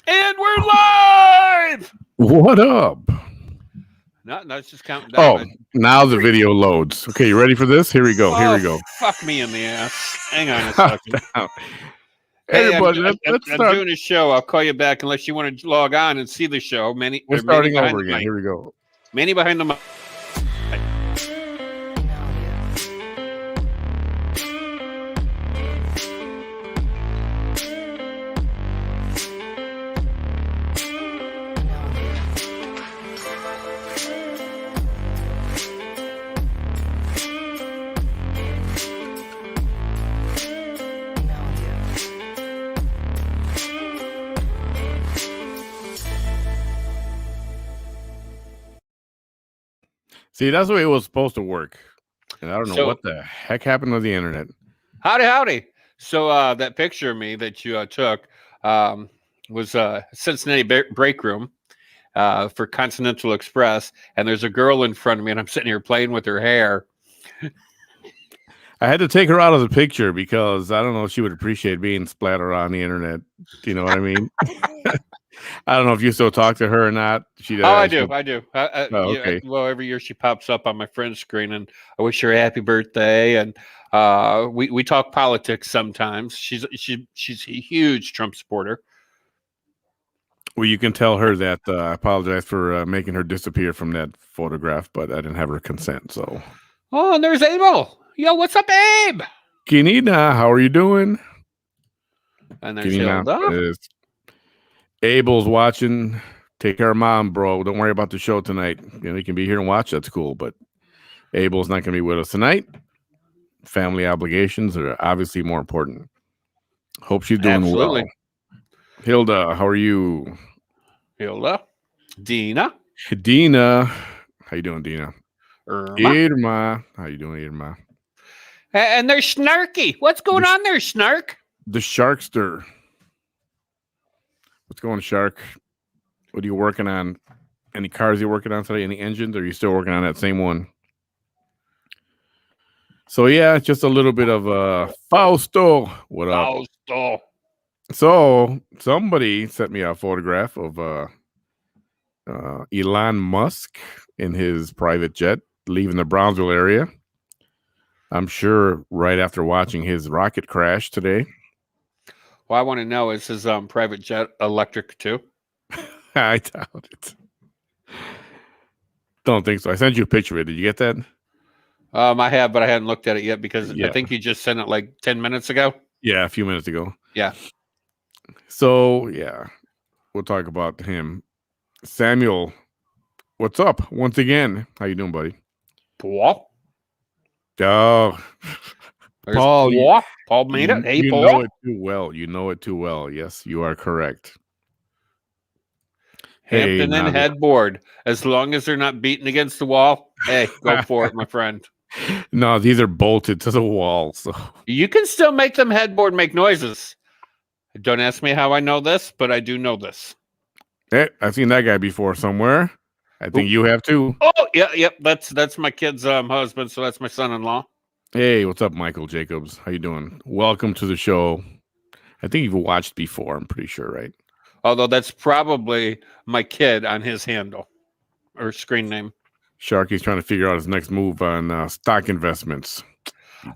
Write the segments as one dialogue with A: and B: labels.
A: And we're live!
B: What up?
A: No, it's just counting
B: Oh,
A: down.
B: now the video loads. Okay, you ready for this? Here we go. Here
A: Oh,
B: we go.
A: fuck me in the ass. Hang on a second. Hey,
B: Everybody, let's
A: I'm
B: start.
A: doing a show. I'll call you back unless you want to log on and see the show. Manny
B: We're
A: behind
B: over
A: the
B: again.
A: mic.
B: Here we go.
A: Manny behind the mic.
B: See, that's the way it was supposed to work. And I don't know
A: So-
B: what the heck happened with the internet.
A: Howdy. So that picture of me that you took was Cincinnati break room for Continental Express, and there's a girl in front of me, and I'm sitting here playing with her hair.
B: I had to take her out of the picture because I don't know if she would appreciate being splattered on the internet. Do you know what I mean? I don't know if you still talk to her or not.
A: I do.
B: Okay.
A: Well, every year she pops up on my friend screen, and I wish her a happy birthday. And we talk politics sometimes. She's a huge Trump supporter.
B: Well, you can tell her that I apologize for making her disappear from that photograph, but I didn't have her consent. So,
A: Oh, and there's Abel. Yo, what's up, Abe?
B: Kinina, how are you doing?
A: And there's
B: Kinina
A: Hilda.
B: is Abel's watching. Take care of mom, bro. Don't worry about the show tonight. You know, you can be here and watch. That's cool. But Abel's not going to be with us tonight. Family obligations are obviously more important. Hope she's doing
A: Absolutely.
B: well. Hilda, how are you?
A: Hilda. Dina.
B: Dina, how you doing, Dina?
A: Irma.
B: Irma, how you doing, Irma?
A: And there's Snarky. What's going on there, Snark?
B: The Sharkster. What's going, Shark? What are you working on? Any cars you're working on today? Any engines? Or are you still working on that same one? So yeah, just a little bit of Fausto. What up?
A: Fausto.
B: So somebody sent me a photograph of Elon Musk in his private jet leaving the Brownsville area. I'm sure right after watching his rocket crash today.
A: Well, I want to know, is his private jet electric too?
B: I doubt it. Don't think so. I sent you a picture of it. Did you get that?
A: I have, but I hadn't looked at it yet because
B: Yeah.
A: I think you just sent it like 10 minutes ago.
B: Yeah, a few minutes ago.
A: Yeah.
B: So, yeah, we'll talk about him. Samuel, what's up? Once again, how you doing, buddy?
A: Paul.
B: Oh,
A: There's
B: Paul,
A: Paul made it. Hey,
B: you
A: Paul.
B: know it too well. You know it too well. Yes, you are correct.
A: Hampton and
B: Nadia.
A: headboard. As long as they're not beating against the wall, hey, go for it, my friend.
B: No, these are bolted to the wall. So
A: You can still make them headboard make noises. Don't ask me how I know this, but I do know this.
B: hey, I've seen that guy before somewhere. I think you have too.
A: Oh, yeah, yep. That's my kid's husband, so that's my son-in-law.
B: Hey, what's up, Michael Jacobs? How you doing? Welcome to the show. I think you've watched before. I'm pretty sure, right?
A: Although that's probably my kid on his handle or screen name.
B: Sharky's trying to figure out his next move on stock investments.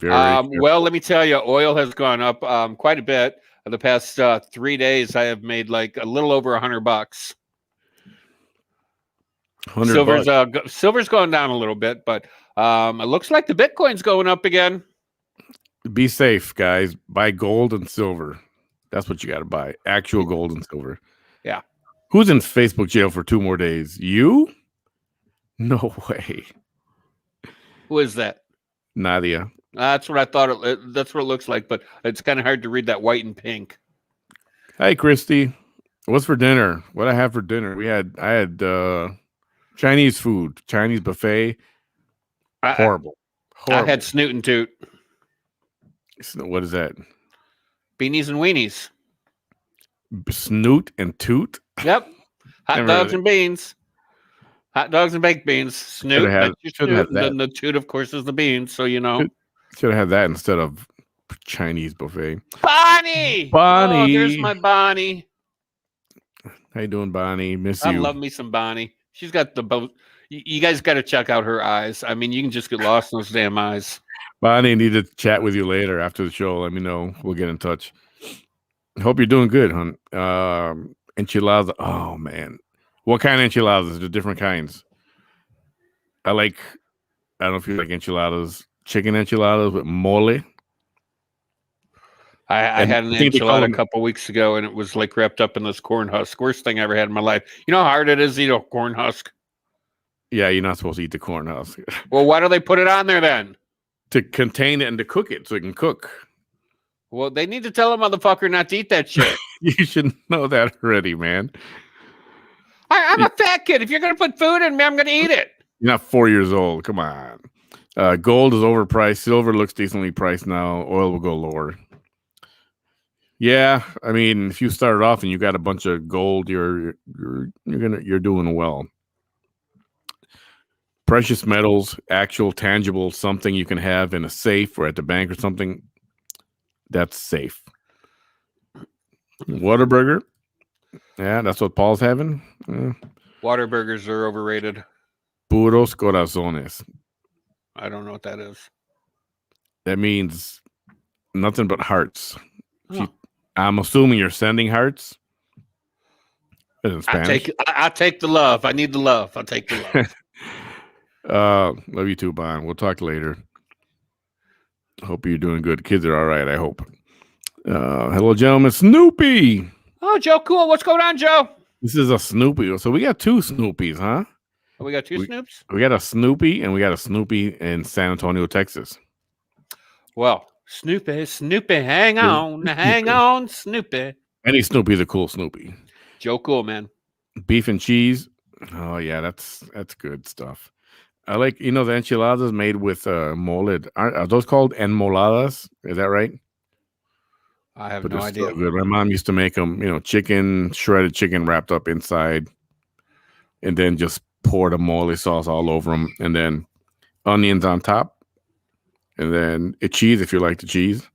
A: Well, let me tell you, oil has gone up quite a bit. The past 3 days, I have made like a little over $100. Silver's going down a little bit, but it looks like the Bitcoin's going up again.
B: Be safe, guys. Buy gold and silver. That's what you got to buy. Actual gold and silver.
A: Yeah.
B: Who's in Facebook jail for 2 more days? You? No way.
A: Who is that?
B: Nadia.
A: That's what I thought. That's what it looks like, but it's kind of hard to read that white and pink.
B: Hey, Christy. What's for dinner? What I have for dinner? I had Chinese food, Chinese buffet. Horrible.
A: I had snoot and toot.
B: What is that?
A: Beanies and weenies.
B: Snoot and toot?
A: Yep. Hot dogs and beans. Hot dogs and baked beans. Snoot. That's your snoot. And then the toot, of course, is the beans. So, you know.
B: Should have had that instead of Chinese buffet.
A: Bonnie! Oh, there's my Bonnie.
B: How you doing, Bonnie? Miss
A: I
B: you.
A: love me some Bonnie. She's got the boat. You guys got to check out her eyes. I mean, you can just get lost in those damn eyes.
B: Bonnie, I need to chat with you later after the show. Let me know. We'll get in touch. Hope you're doing good, hon. Enchiladas. Oh man, what kind of enchiladas? The different kinds. I like. I don't know if you like enchiladas. Chicken enchiladas with mole.
A: I
B: And
A: had an
B: I think they call
A: enchilada a
B: them.
A: couple weeks ago, and it was like wrapped up in this corn husk. Worst thing I ever had in my life. You know how hard it is to eat a corn husk?
B: Yeah, you're not supposed to eat the corn husk.
A: Well, why do they put it on there then?
B: To contain it and to cook it so it can cook.
A: Well, they need to tell a motherfucker not to eat that shit.
B: You should know that already, man.
A: I'm a fat kid. If you're going to put food in me, I'm going to eat it.
B: You're not 4 years old. Come on. Gold is overpriced. Silver looks decently priced now. Oil will go lower. Yeah, I mean, if you started off and you got a bunch of gold, you're doing well. Precious metals, actual tangible something you can have in a safe or at the bank or something, that's safe. Whataburger, yeah, that's what Paul's having.
A: Waterburgers are overrated.
B: Puros corazones.
A: I don't know what that is.
B: That means nothing but hearts.
A: Oh.
B: I'm assuming you're sending hearts. In Spanish.
A: I take the love. I need the love. I'll take the love.
B: Love you too, Bon. We'll talk later. Hope you're doing good. Kids are all right, I hope. Hello, gentlemen. Snoopy.
A: Oh, Joe, cool. What's going on, Joe?
B: This is a Snoopy. So we got two Snoopies, huh?
A: We got two Snoops?
B: We got a Snoopy and we got a Snoopy in San Antonio, Texas.
A: Well, Snoopy, hang on, Snoopy.
B: Any Snoopy's a cool Snoopy.
A: Joe Cool, man.
B: Beef and cheese. Oh, yeah, that's good stuff. I like, the enchiladas made with mole. Are those called enmoladas? Is that right?
A: I have no idea.
B: So good. My mom used to make them, shredded chicken wrapped up inside, and then just pour the mole sauce all over them, and then onions on top, and then cheese if you like the cheese.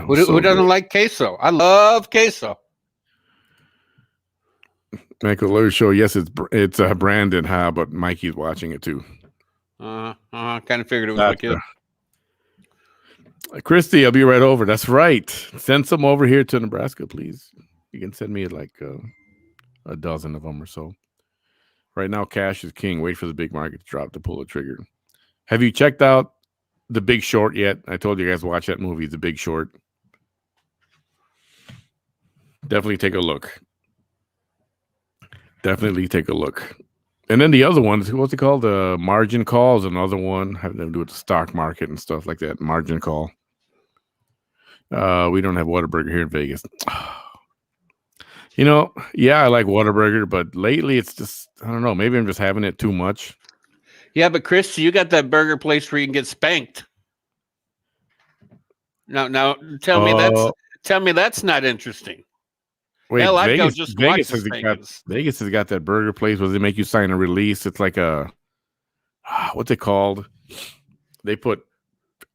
A: Who doesn't like queso? I love queso.
B: Michael Lewis show. Yes, it's Brandon, but Mikey's watching it too.
A: Kind of figured it was my kid.
B: Christy, I'll be right over. That's right. Send some over here to Nebraska, please. You can send me like a dozen of them or so. Right now, cash is king. Wait for the big market to drop to pull the trigger. Have you checked out The Big Short yet? I told you guys to watch that movie, The Big Short. Definitely take a look. And then the other one, what's it called? The Margin Call is another one having to do with the stock market and stuff like that. Margin Call. We don't have Whataburger here in Vegas. Yeah, I like Whataburger, but lately it's just, I don't know, maybe I'm just having it too much.
A: Yeah, but Chris, you got that burger place where you can get spanked. Now tell me that's not interesting.
B: Wait,
A: hell, I'd
B: Vegas,
A: go just
B: Vegas,
A: watch
B: Vegas has got that burger place where they make you sign a release. It's like what's it called? They put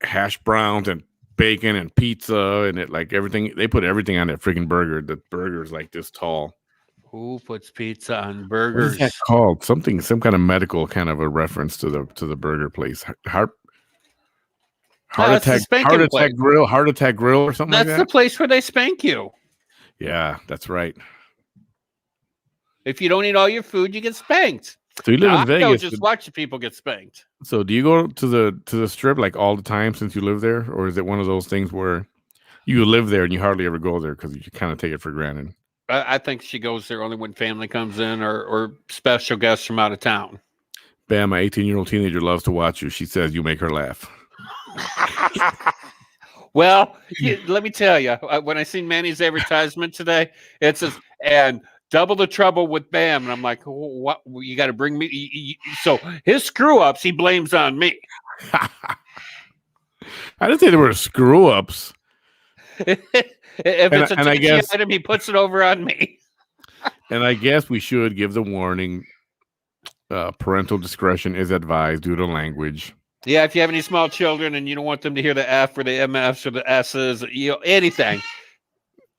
B: hash browns and bacon and pizza and it like everything. They put everything on that freaking burger. The burger is like this tall.
A: Who puts pizza on burgers?
B: What is that called? Some kind of medical kind of a reference to the burger place. Heart attack grill or something like that.
A: That's the place where they spank you.
B: Yeah, that's right.
A: If you don't eat all your food, you get spanked.
B: So you live in Vegas.
A: Just watch people get spanked.
B: So do you go to the strip like all the time since you live there, or is it one of those things where you live there and you hardly ever go there because you kind of take it for granted?
A: I think she goes there only when family comes in or special guests from out of town.
B: Bam, my 18-year-old teenager loves to watch you. She says you make her laugh.
A: Well, let me tell you, when I seen Manny's advertisement today, it says, and double the trouble with Bam. And I'm like, what? You got to bring me. So his screw ups, he blames on me.
B: I didn't say there were screw ups.
A: If it's a touchy item, he puts it over on me.
B: And I guess we should give the warning. Parental discretion is advised due to language.
A: Yeah, if you have any small children and you don't want them to hear the F or the MFs or the S's, anything,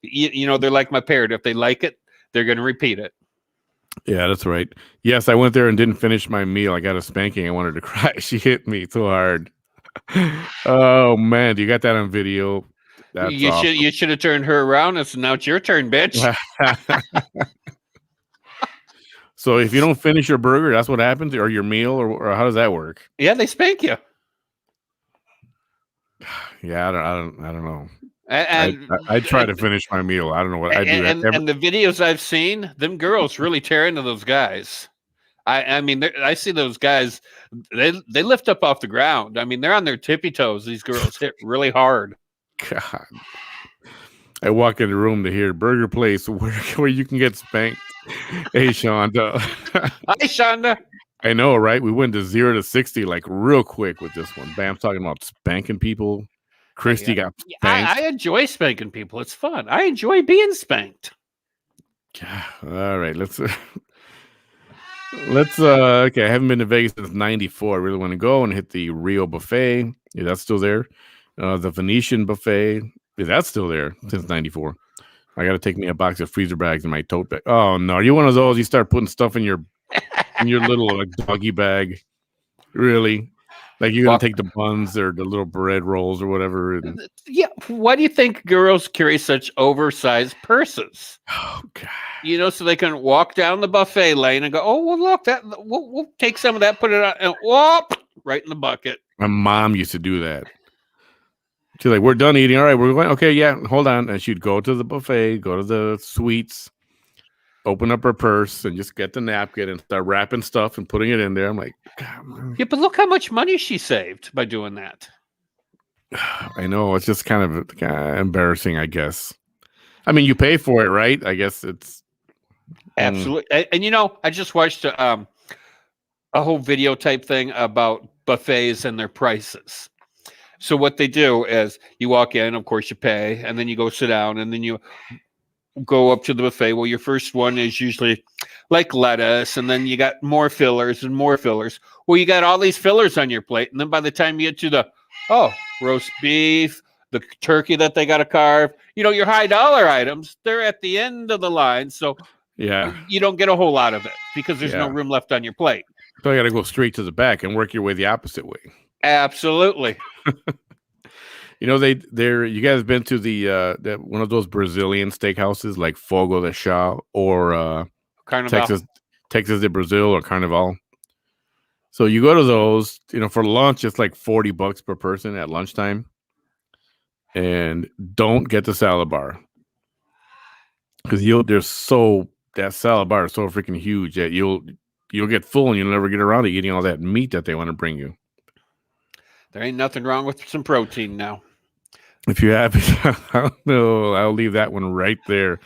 A: they're like my parrot. If they like it, they're going to repeat it.
B: Yeah, that's right. Yes, I went there and didn't finish my meal. I got a spanking. I wanted to cry. She hit me so hard. Oh man, you got that on video? That's awesome.
A: You should have turned her around and said, "Now it's your turn, bitch."
B: So if you don't finish your burger, that's what happens, or your meal, or how does that work?
A: Yeah, they spank you.
B: Yeah, I don't know.
A: And
B: I try to finish my meal. I don't know what I do.
A: and the videos I've seen, them girls really tear into those guys. I mean, I see those guys. They lift up off the ground. I mean, they're on their tippy toes. These girls hit really hard.
B: God. I walk in the room to hear burger place where you can get spanked. Hey, Shonda.
A: Hi, Shonda.
B: I know, right? We went to 0 to 60 like real quick with this one. Bam's talking about spanking people. Christy got spanked.
A: I enjoy spanking people. It's fun. I enjoy being spanked.
B: All right, let's okay. I haven't been to Vegas since '94. I really want to go and hit the Rio buffet. Yeah, that's still there. The Venetian buffet. Yeah, that's still there since '94. I got to take me a box of freezer bags in my tote bag. Oh no, are you one of those? You start putting stuff in your little like doggy bag. Really? Like you're gonna take the buns or the little bread rolls or whatever. And...
A: Yeah. Why do you think girls carry such oversized purses?
B: Oh God.
A: You know, so they can walk down the buffet lane and go, "Oh, well, look, that we'll take some of that, put it on, and whoop, right in the bucket."
B: My mom used to do that. She's like, "We're done eating. All right, we're going. Okay, yeah, hold on." And she'd go to the buffet, go to the suites, open up her purse, and just get the napkin and start wrapping stuff and putting it in there. I'm like, God.
A: Yeah, but look how much money she saved by doing that.
B: I know, it's just kind of embarrassing, I guess. I mean, you pay for it, right? I guess it's
A: absolutely. And you know, I just watched a whole video type thing about buffets and their prices. So what they do is you walk in, of course you pay, and then you go sit down, and then you go up to the buffet. Well, your first one is usually like lettuce, and then you got more fillers and more fillers. Well, you got all these fillers on your plate, and then by the time you get to the roast beef, the turkey that they got to carve, you know, your high dollar items, they're at the end of the line. So
B: yeah,
A: you don't get a whole lot of it because there's no room left on your plate.
B: So you got to go straight to the back and work your way the opposite way.
A: Absolutely.
B: You know, you guys been to the one of those Brazilian steakhouses like Fogo de Chão or
A: Carnival.
B: Texas de Brazil or Carnival. So you go to those, you know, for lunch it's like $40 per person at lunchtime. And don't get the salad bar. Because that salad bar is so freaking huge that you'll get full and you'll never get around to eating all that meat that they want to bring you.
A: There ain't nothing wrong with some protein now.
B: If you have, I'll leave that one right there.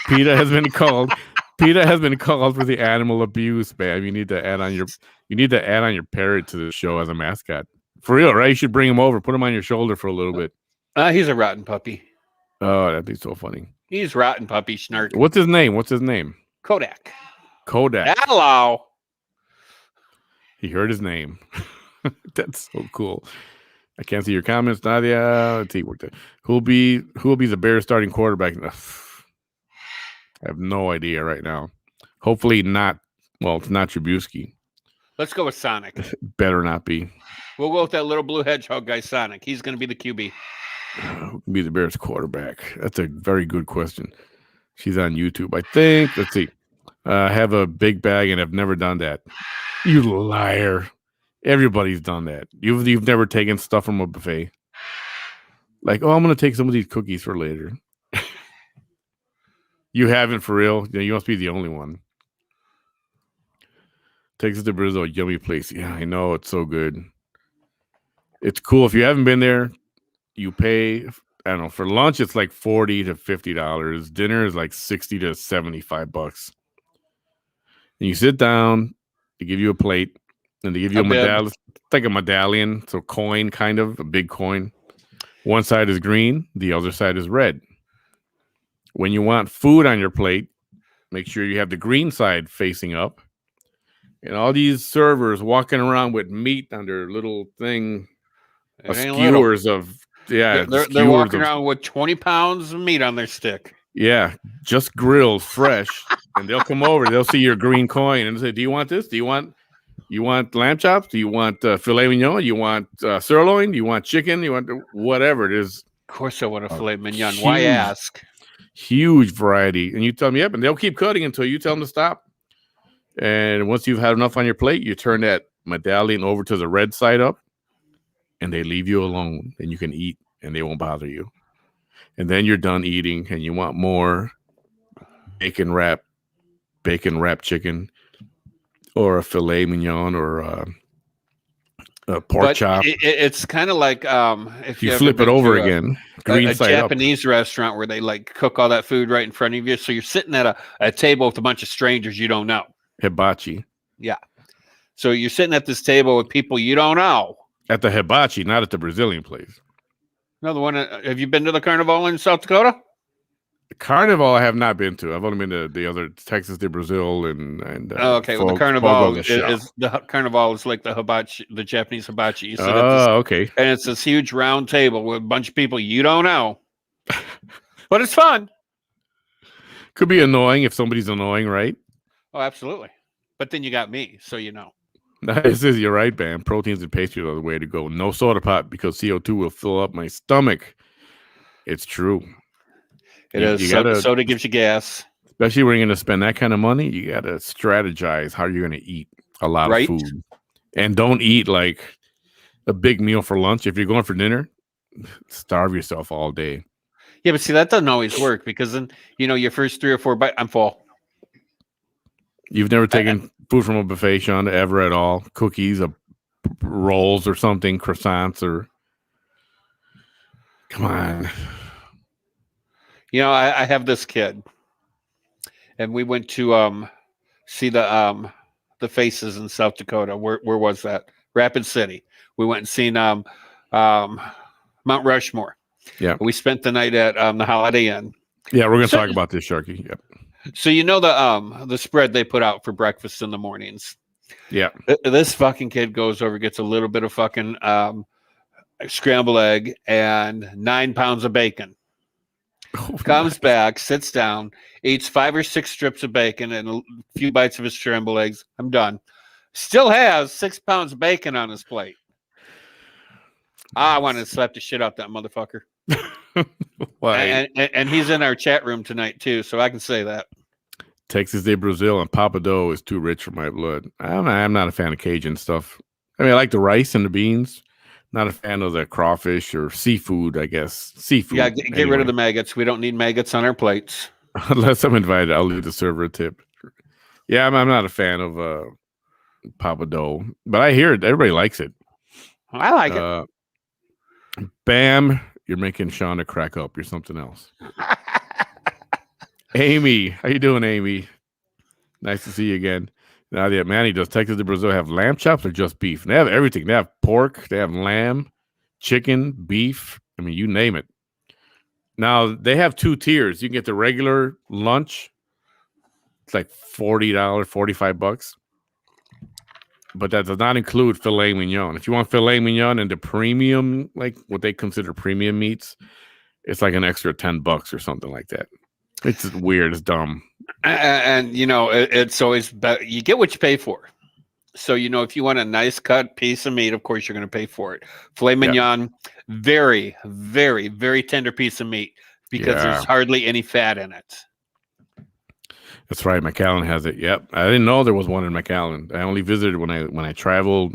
B: PETA has been called. PETA has been called for the animal abuse, man. You need to add on your parrot to the show as a mascot. For real, right? You should bring him over, put him on your shoulder for a little bit.
A: He's a rotten puppy.
B: Oh, that'd be so funny.
A: He's rotten puppy, Snark.
B: What's his name?
A: Kodak.
B: Hello. He heard his name. That's so cool. I can't see your comments, Nadia. Let's see. Who'll be the Bears starting quarterback? I have no idea right now. Hopefully not. Well, it's not Trubisky.
A: Let's go with Sonic.
B: Better not be.
A: We'll go with that little blue hedgehog guy, Sonic. He's going to be the QB.
B: Who can be the Bears quarterback? That's a very good question. She's on YouTube, I think. Let's see. Have a big bag and have never done that. You liar. Everybody's done that. You've never taken stuff from a buffet. Like, I'm going to take some of these cookies for later. You haven't for real? You must be the only one. Texas de Brazil, yummy place. Yeah, I know. It's so good. It's cool. If you haven't been there, you pay, I don't know, for lunch, it's like $40 to $50. Dinner is like $60 to $75. And you sit down, they give you a plate, and they give you a medallion. It's like a medallion, so coin, kind of, a big coin. One side is green, the other side is red. When you want food on your plate, make sure you have the green side facing up. And all these servers walking around with meat on their little thing, skewers of,
A: they're walking around with 20 pounds of meat on their stick.
B: Yeah, just grilled, fresh, and they'll come over. They'll see your green coin and say, "Do you want this? Do you want lamb chops? Do you want filet mignon? Do you want sirloin? Do you want chicken? Do you want whatever it is?"
A: Of course, I want a
B: A
A: filet mignon. Why
B: huge,
A: ask?
B: huge variety. And you tell them, "Yep," and they'll keep cutting until you tell them to stop. And once you've had enough on your plate, you turn that medallion over to the red side up, and they leave you alone, and you can eat, and they won't bother you. And then you're done eating, and you want more bacon wrap chicken, or a filet mignon, or a pork
A: But
B: chop.
A: it's kind of like if
B: You
A: you ever
B: flip it
A: been
B: over
A: to
B: again,
A: a
B: green side up.
A: Japanese restaurant where they like cook all that food right in front of you. So you're sitting at a table with a bunch of strangers you don't know.
B: Hibachi.
A: Yeah. So you're sitting at this table with people you don't know.
B: At the hibachi, not at the Brazilian place.
A: Another one. Have you been to the Carnival in South Dakota?
B: Carnival I have not been to. I've only been to the other Texas de Brazil and
A: Oh, okay. Well, the
B: Fogo
A: Carnival
B: de Chão.
A: is the Carnival is like the hibachi, the Japanese hibachi. You sit at this,
B: Oh, okay.
A: and it's this huge round table with a bunch of people you don't know, but it's fun.
B: Could be annoying if somebody's annoying, right?
A: Oh, absolutely. But then you got me, so you know.
B: This is you're right, man. Proteins and pastries are the way to go. No soda pop because CO2 will fill up my stomach. It's true.
A: It is.
B: You gotta,
A: soda gives you gas.
B: especially when you're going to spend that kind of money. You got to strategize how you're going to eat a lot
A: Right.
B: of food, and don't eat like a big meal for lunch. If you're going for dinner, starve yourself all day.
A: Yeah, but see, that doesn't always work because then, your first 3 or 4 bites, I'm full.
B: You've never taken food from a buffet, Sean, ever at all? Cookies, rolls or something, croissants, or come on.
A: I have this kid, and we went to see the Faces in South Dakota. Where was that? Rapid City. We went and seen Mount Rushmore.
B: Yeah.
A: We spent the night at the Holiday Inn.
B: Yeah, we're going to talk about this, Sharky. Yep.
A: So the spread they put out for breakfast in the mornings.
B: Yeah.
A: This fucking kid goes over, gets a little bit of fucking scrambled egg and 9 pounds of bacon.
B: Oh,
A: Comes back, sits down, eats 5 or 6 strips of bacon and a few bites of his scrambled eggs. I'm done. Still has 6 pounds of bacon on his plate. I wanted to slap the shit out that motherfucker.
B: Why?
A: And he's in our chat room tonight too, so I can say that.
B: Texas de Brazil and Papadou is too rich for my blood. I'm not a fan of Cajun stuff. I mean, I like the rice and the beans. Not a fan of the crawfish or seafood, I guess. Seafood.
A: Yeah, get rid of the maggots. We don't need maggots on our plates.
B: Unless I'm invited, I'll leave the server a tip. Yeah, I'm not a fan of Papadou, but I hear it. Everybody likes it.
A: I like it.
B: Bam, you're making Shauna crack up. You're something else. Amy, how you doing, Amy? Nice to see you again. Now, yeah, Manny, does Texas de Brazil have lamb chops or just beef? They have everything. They have pork. They have lamb, chicken, beef. I mean, you name it. Now, they have 2 tiers. You can get the regular lunch. It's like $40, $45. But that does not include filet mignon. If you want filet mignon and the premium, like what they consider premium meats, it's like an extra $10 or something like that. It's weird. It's dumb.
A: And it's always better. You get what you pay for. So, if you want a nice cut piece of meat, of course, you're going to pay for it. Filet mignon, very, very, very tender piece of meat because there's hardly any fat in it.
B: That's right. McAllen has it. Yep. I didn't know there was one in McAllen. I only visited when I traveled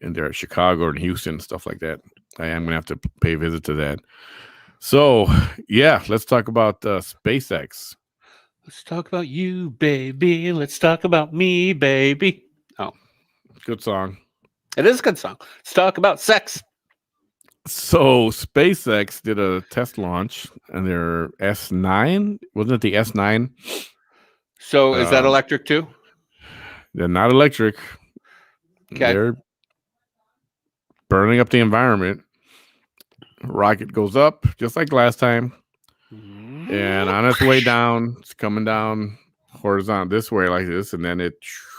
B: in there at Chicago and Houston and stuff like that. I am going to have to pay a visit to that. So, yeah, let's talk about SpaceX.
A: Let's talk about you, baby. Let's talk about me, baby. Oh,
B: good song.
A: It is a good song. Let's talk about sex.
B: So SpaceX did a test launch and their S9. Wasn't it the S9?
A: So is that electric too?
B: They're not electric.
A: Okay.
B: They're burning up the environment. Rocket goes up just like last time. And on its way down, it's coming down horizontal this way like this, and then it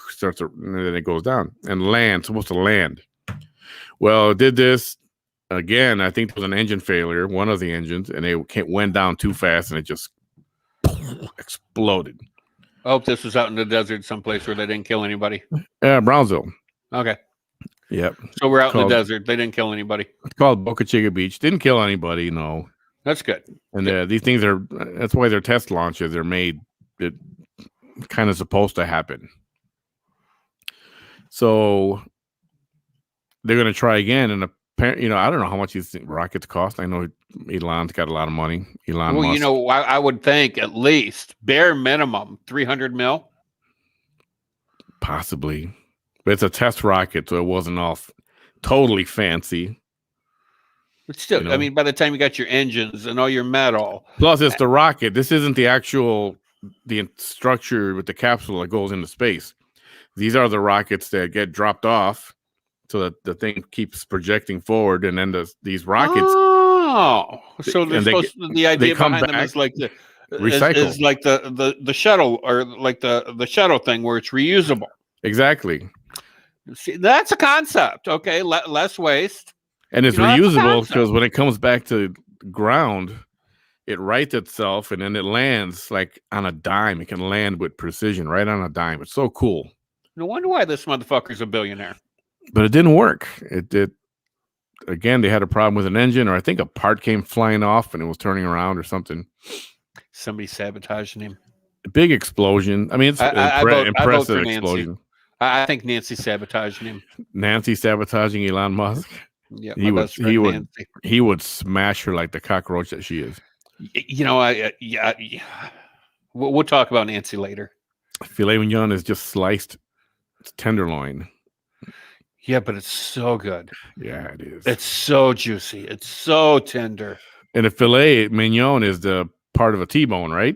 B: starts, and then it goes down and lands. Supposed to land. Well, it did this again. I think there was an engine failure, one of the engines, and it went down too fast, and it just exploded.
A: I hope this was out in the desert someplace where they didn't kill anybody.
B: Brownsville.
A: Okay.
B: Yep.
A: So we're out in the desert. They didn't kill anybody.
B: It's called Boca Chica Beach. Didn't kill anybody, no.
A: That's good.
B: And these things are, that's why their test launches are made. It kind of supposed to happen. So they're going to try again. And apparently, I don't know how much these rockets cost. I know Elon's got a lot of money. Elon Musk.
A: I would think at least bare minimum 300 mil.
B: Possibly. But it's a test rocket, so it wasn't all totally fancy.
A: But still, I mean, by the time you got your engines and all your metal.
B: Plus, it's the rocket. This isn't the actual structure with the capsule that goes into space. These are the rockets that get dropped off so that the thing keeps projecting forward, and then these rockets.
A: Oh, so the idea behind them is like is like the shuttle, or like the shuttle thing where it's reusable.
B: Exactly.
A: See, that's a concept. Okay, less waste.
B: And it's reusable because when it comes back to ground, it rights itself and then it lands like on a dime. It can land with precision right on a dime. It's so cool.
A: No wonder why this motherfucker's a billionaire.
B: But it didn't work. Again, they had a problem with an engine, or I think a part came flying off and it was turning around or something.
A: Somebody sabotaging him.
B: A big explosion. I mean, it's impressive explosion.
A: I think Nancy sabotaging him.
B: Nancy sabotaging Elon Musk.
A: Yeah,
B: he would smash her like the cockroach that she is.
A: We'll talk about Nancy later.
B: Filet mignon is just sliced. It's tenderloin.
A: Yeah, but it's so good.
B: Yeah, it is.
A: It's so juicy. It's so tender.
B: And the filet mignon is the part of a T-bone, right?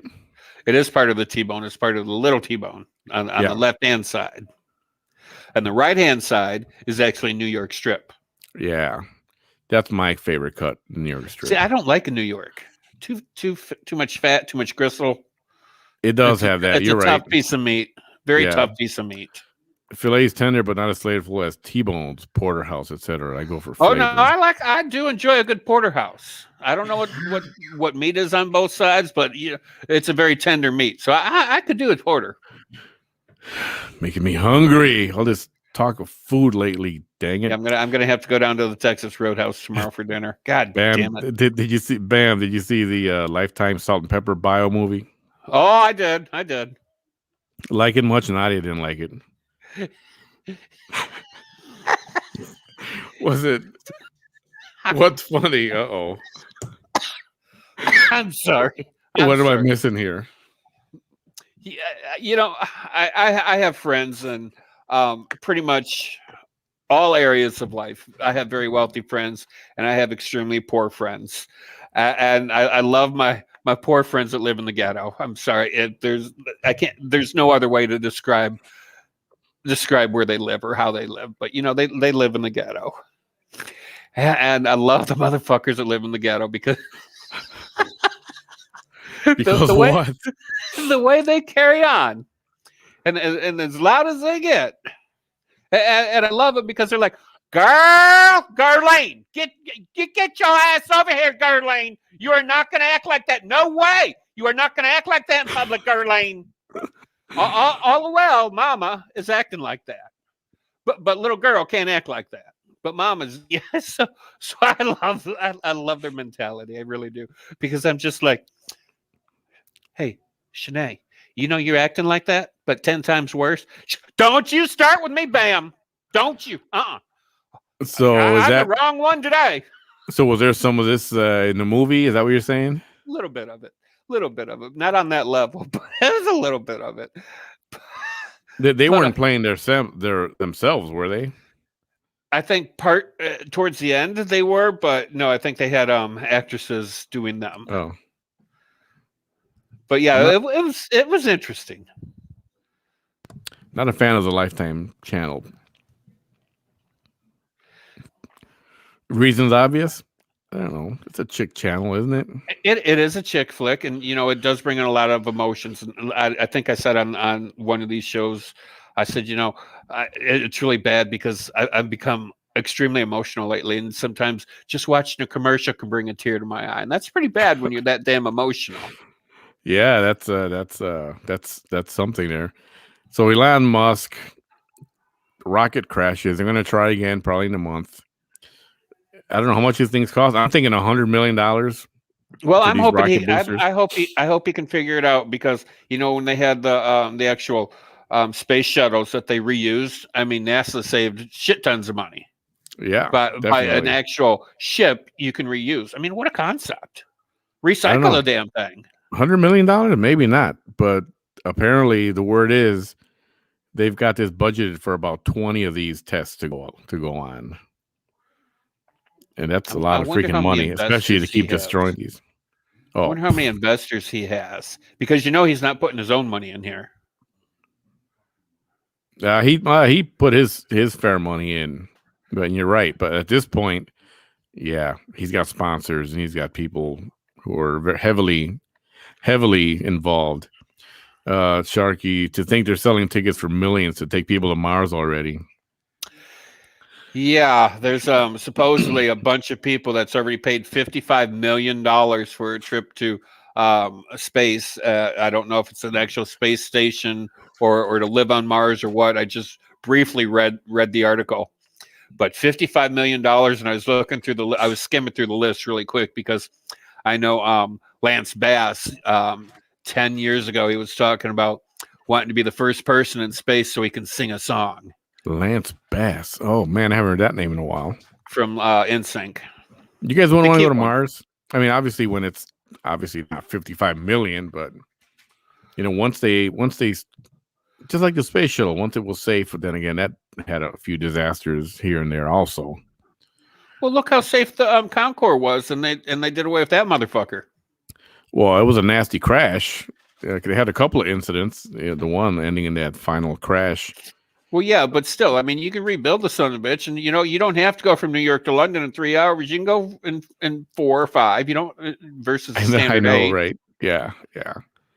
A: It is part of the T-bone. It's part of the little T-bone on the left-hand side. And the right-hand side is actually New York strip.
B: Yeah. That's my favorite cut, New York strip.
A: See, I don't like a New York. Too much fat, too much gristle.
B: It does have that. You're right.
A: It's a tough piece of meat. Very tough piece of meat.
B: Filet is tender, but not as flavorful as T-bones, porterhouse, etc. I go for flavor.
A: Oh no, I do enjoy a good porterhouse. I don't know what meat is on both sides, but it's a very tender meat. So I could do a porter.
B: Making me hungry. All this talk of food lately. Dang it!
A: Yeah, I'm gonna have to go down to the Texas Roadhouse tomorrow for dinner. God damn it!
B: Did you see? Bam! Did you see the Lifetime Salt and Pepper bio movie?
A: Oh, I did.
B: Like it much? Nadia didn't like it. Was it? What's funny? Uh-oh.
A: I'm sorry.
B: What am I missing here?
A: Yeah, I have friends in pretty much all areas of life. I have very wealthy friends, and I have extremely poor friends. And I love my poor friends that live in the ghetto. I'm sorry. There's no other way to describe where they live or how they live, but they live in the ghetto. And I love the motherfuckers that live in the ghetto because the way they carry on and as loud as they get. And I love it because they're like, Gerlane, get your ass over here, Gerlane. You are not going to act like that. No way. You are not going to act like that in public, Gerlane. All the while, Mama is acting like that. But little girl can't act like that. But Mama's, so I love their mentality. I really do. Because I'm just like, hey, Shanae, you're acting like that, but 10 times worse. Don't you start with me, Bam. Don't you?
B: So
A: I'm the wrong one today.
B: So was there some of this in the movie? Is that what you're saying?
A: A little bit of it. Not on that level, but there's a little bit of it.
B: They weren't playing themselves, were they?
A: I think towards the end they were, but no, I think they had actresses doing them.
B: Oh,
A: but yeah, it was interesting.
B: Not a fan of the Lifetime channel. Reasons obvious. I don't know. It's a chick channel, isn't it?
A: It is a chick flick, and it does bring in a lot of emotions. And I think I said on one of these shows, I said, it's really bad because I've become extremely emotional lately, and sometimes just watching a commercial can bring a tear to my eye, and that's pretty bad when you're that damn emotional.
B: Yeah, that's something there. So Elon Musk rocket crashes. They're going to try again probably in a month. I don't know how much these things cost. I'm thinking $100 million
A: Well,
B: for
A: I'm
B: these
A: hoping
B: rocket
A: he.
B: boosters.
A: I hope he can figure it out because when they had the actual space shuttles that they reused, I mean NASA saved shit tons of money.
B: Yeah,
A: But by an
B: definitely.
A: actual ship, you can reuse. I mean, what a concept!
B: I don't
A: Recycle
B: know.
A: the damn thing.
B: $100 million, maybe not, but apparently the word is they've got this budgeted for about 20 of these tests to go on, and that's a
A: I
B: lot of
A: wonder
B: freaking
A: how many
B: money, especially to
A: investors he
B: keep
A: has.
B: destroying these.
A: I
B: Oh,
A: wonder how many investors he has because he's not putting his own money in here.
B: he put his fair money in, but you're right. But at this point, yeah, he's got sponsors and he's got people who are heavily involved. Sharky, to think they're selling tickets for millions to take people to Mars already.
A: Yeah, there's supposedly a bunch of people that's already paid $55 million for a trip to space. I don't know if it's an actual space station or to live on Mars or what. I just briefly read the article, but $55 million, and I was looking through I was skimming through the list really quick because I know Lance Bass 10 years ago he was talking about wanting to be the first person in space so he can sing a song
B: Lance Bass. Oh man, I haven't heard that name in a while.
A: from NSYNC.
B: You guys wouldn't
A: The
B: want to go
A: cute
B: to
A: one.
B: Mars? I mean, obviously when it's obviously not 55 million, but once they just like the space shuttle, once it was safe, but then again that had a few disasters here and there also.
A: Well, look how safe the Concorde was, and they did away with that motherfucker.
B: Well, it was a nasty crash. They had a couple of incidents. The one ending in that final crash.
A: Well, yeah, but still, I mean, you can rebuild the son of a bitch, and you don't have to go from New York to London in 3 hours. You can go in 4 or 5. You don't versus the
B: I
A: standard
B: know,
A: 8.
B: right? Yeah, yeah.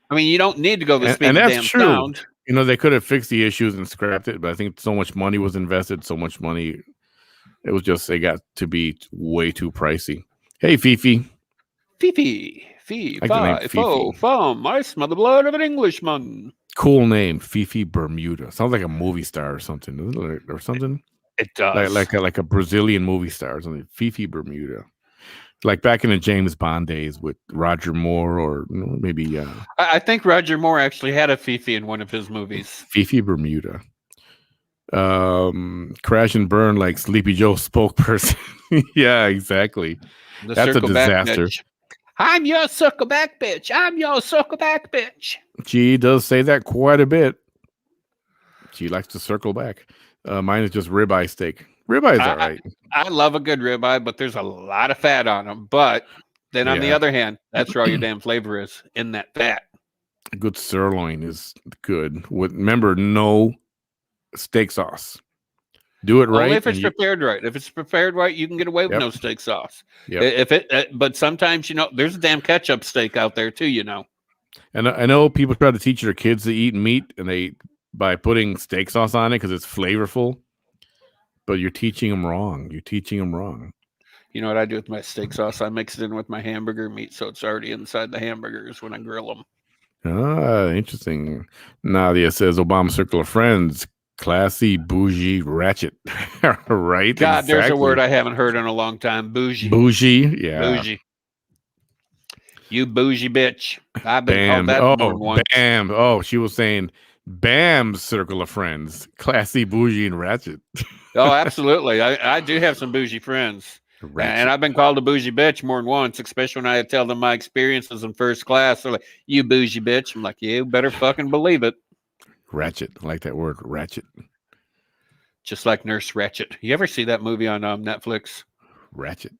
A: I mean, you don't need to go the speed
B: And
A: of
B: that's
A: damn
B: true.
A: sound.
B: They could have fixed the issues and scrapped it, but I think so much money was invested, so much money. It was just they got to be way too pricey. Hey, Fifi.
A: Fifi, fee,
B: I like the name
A: fi, fo,
B: Fifi.
A: fum. I smell the blood of an Englishman.
B: Cool name, Fifi Bermuda. Sounds like a movie star or something, or something
A: It does.
B: like a Brazilian movie star or something. Fifi Bermuda, like back in the James Bond days with Roger Moore, or maybe
A: I think Roger Moore actually had a Fifi in one of his movies.
B: Fifi Bermuda. Crash and burn like Sleepy Joe spokesperson. Yeah, exactly.
A: The
B: That's a
A: circle back
B: disaster.
A: bitch. I'm your circle back bitch. I'm your circle back bitch.
B: She does say that quite a bit. She likes to circle back. Mine is just ribeye steak. Ribeye's all right.
A: I love a good ribeye, but there's a lot of fat on them. But then on the
B: Yeah.
A: other hand, that's where all your damn flavor is in that fat.
B: A good sirloin is good. Remember, no steak sauce. Do it right.
A: Only if it's prepared right. If it's prepared right, you can get away with no steak sauce.
B: Yep.
A: But sometimes there's a damn ketchup steak out there too.
B: And I know people try to teach their kids to eat meat, and by putting steak sauce on it because it's flavorful. But you're teaching them wrong.
A: You know what I do with my steak sauce? I mix it in with my hamburger meat, so it's already inside the hamburgers when I grill them.
B: Ah, interesting. Nadia says Obama circle of friends, classy, bougie, ratchet. Right?
A: God,
B: exactly.
A: There's a word I haven't heard in a long time. Bougie.
B: Bougie, yeah.
A: Bougie. You bougie bitch. I've been called that more than once.
B: Bam. Oh, she was saying Bam's circle of friends, classy, bougie, and ratchet.
A: Oh, absolutely. I do have some bougie friends. Ratchet. And I've been called a bougie bitch more than once, especially when I tell them my experiences in first class. They're like, you bougie bitch. I'm like, you better fucking believe it.
B: Ratchet. I like that word, ratchet.
A: Just like Nurse Ratchet. You ever see that movie on Netflix?
B: Ratchet.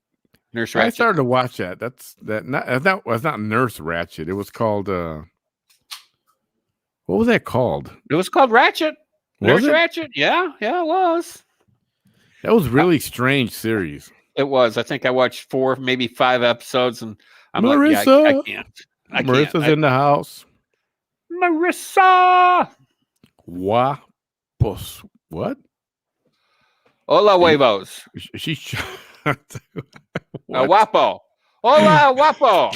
A: Nurse Ratchet.
B: I started to watch that. That's not Nurse Ratchet. It was called what was that called?
A: It was called Ratchet.
B: Was
A: Nurse
B: it?
A: Ratchet. Yeah, it was.
B: That was really strange series.
A: It was. I think I watched 4, maybe 5 episodes, and I'm
B: Marissa,
A: like, yeah, I can't.
B: Marissa's in the house.
A: Marissa.
B: What?
A: Hola, huevos.
B: She's
A: Guapo. Hola, guapo.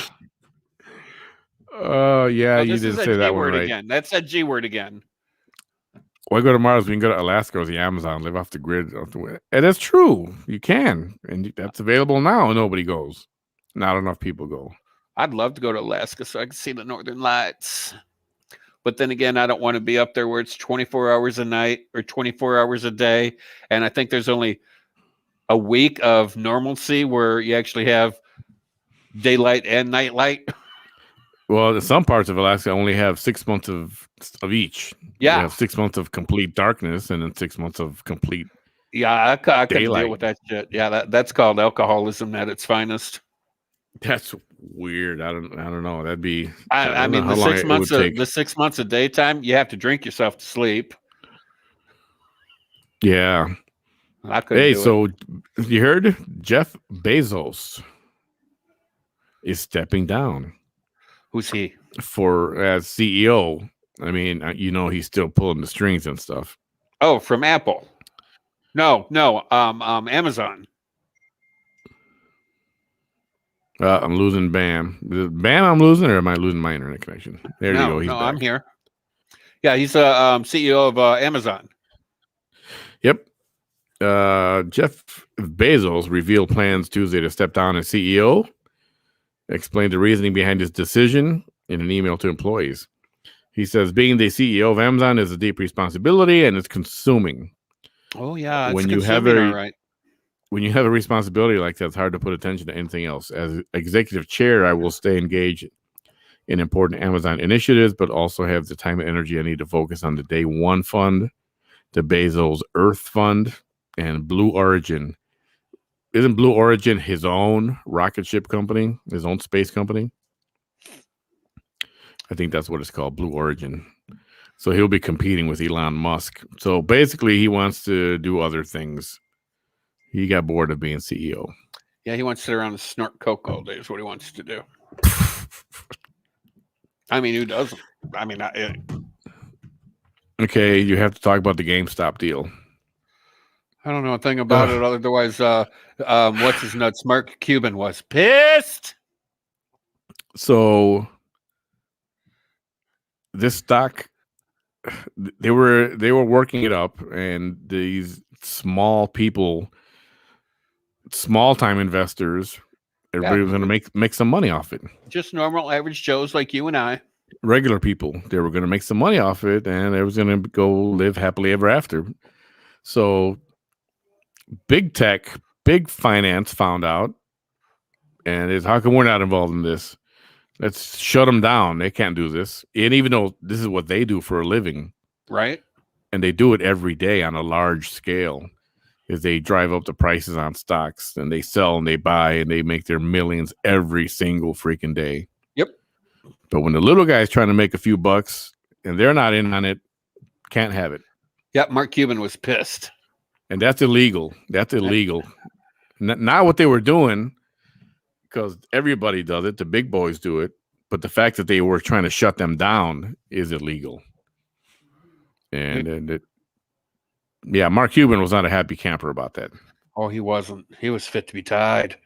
B: Yeah,
A: No,
B: you
A: this is
B: didn't
A: a
B: say
A: G
B: that one
A: word
B: right.
A: again. That's a G word again.
B: Why go to Mars? We can go to Alaska or the Amazon, live off the grid. And that's true. You can. And that's available now. And nobody goes. Not enough people go.
A: I'd love to go to Alaska so I can see the northern lights. But then again, I don't want to be up there where it's 24 hours a night or 24 hours a day. And I think there's only a week of normalcy where you actually have daylight and nightlight.
B: Well, some parts of Alaska only have 6 months of each. You
A: Yeah.
B: have 6 months of complete darkness and then 6 months of complete
A: Yeah, I couldn't deal
B: daylight.
A: with that shit. Yeah, that's called alcoholism at its finest.
B: That's weird. I don't know. I
A: I
B: don't know
A: mean,
B: how long it would take.
A: the 6 months of daytime, you have to drink yourself to sleep.
B: Yeah.
A: I couldn't
B: Hey,
A: do it.
B: so you heard Jeff Bezos is stepping down
A: Who's he?
B: for as CEO. I mean, he's still pulling the strings and stuff.
A: Oh, from Apple. No, no, Amazon.
B: I'm losing Bam. Bam, I'm losing, or am I losing my internet connection? There you
A: No,
B: go. He's
A: no, I'm
B: back.
A: here. Yeah, he's a CEO of Amazon.
B: Yep. Jeff Bezos revealed plans Tuesday to step down as CEO, explained the reasoning behind his decision in an email to employees. He says, being the CEO of Amazon is a deep responsibility and it's consuming.
A: Oh yeah, it's
B: When you have
A: consuming. All right.
B: when you have a responsibility like that, it's hard to put attention to anything else. As executive chair, I will stay engaged in important Amazon initiatives, but also have the time and energy I need to focus on the Day One Fund, the Bezos Earth Fund, and Blue Origin. Isn't Blue Origin his own rocket ship company, his own space company? I think that's what it's called, Blue Origin. So he'll be competing with Elon Musk. So basically, he wants to do other things. He got bored of being CEO.
A: Yeah, he wants to sit around and snort coke all day. Is what he wants to do. I mean, who doesn't? I mean,
B: Okay, you have to talk about the GameStop deal.
A: I don't know a thing about it. Otherwise, what's his nuts? Mark Cuban was pissed.
B: So this stock, they were working it up, and these small people, small time investors, everybody was going to make some money off it.
A: Just normal, average Joes like you and I.
B: Regular people, they were going to make some money off it, and they was going to go live happily ever after. So big tech, big finance found out, and it's, how come we're not involved in this? Let's shut them down. They can't do this. And even though this is what they do for a living,
A: right?
B: And they do it every day on a large scale, is they drive up the prices on stocks and they sell and they buy and they make their millions every single freaking day.
A: Yep.
B: But when the little guy's trying to make a few bucks and they're not in on it, can't have it.
A: Yep. Mark Cuban was pissed.
B: And that's illegal. That's illegal. Not what they were doing, because everybody does it. The big boys do it. But the fact that they were trying to shut them down is illegal. And yeah, Mark Cuban was not a happy camper about that.
A: Oh, he wasn't. He was fit to be tied.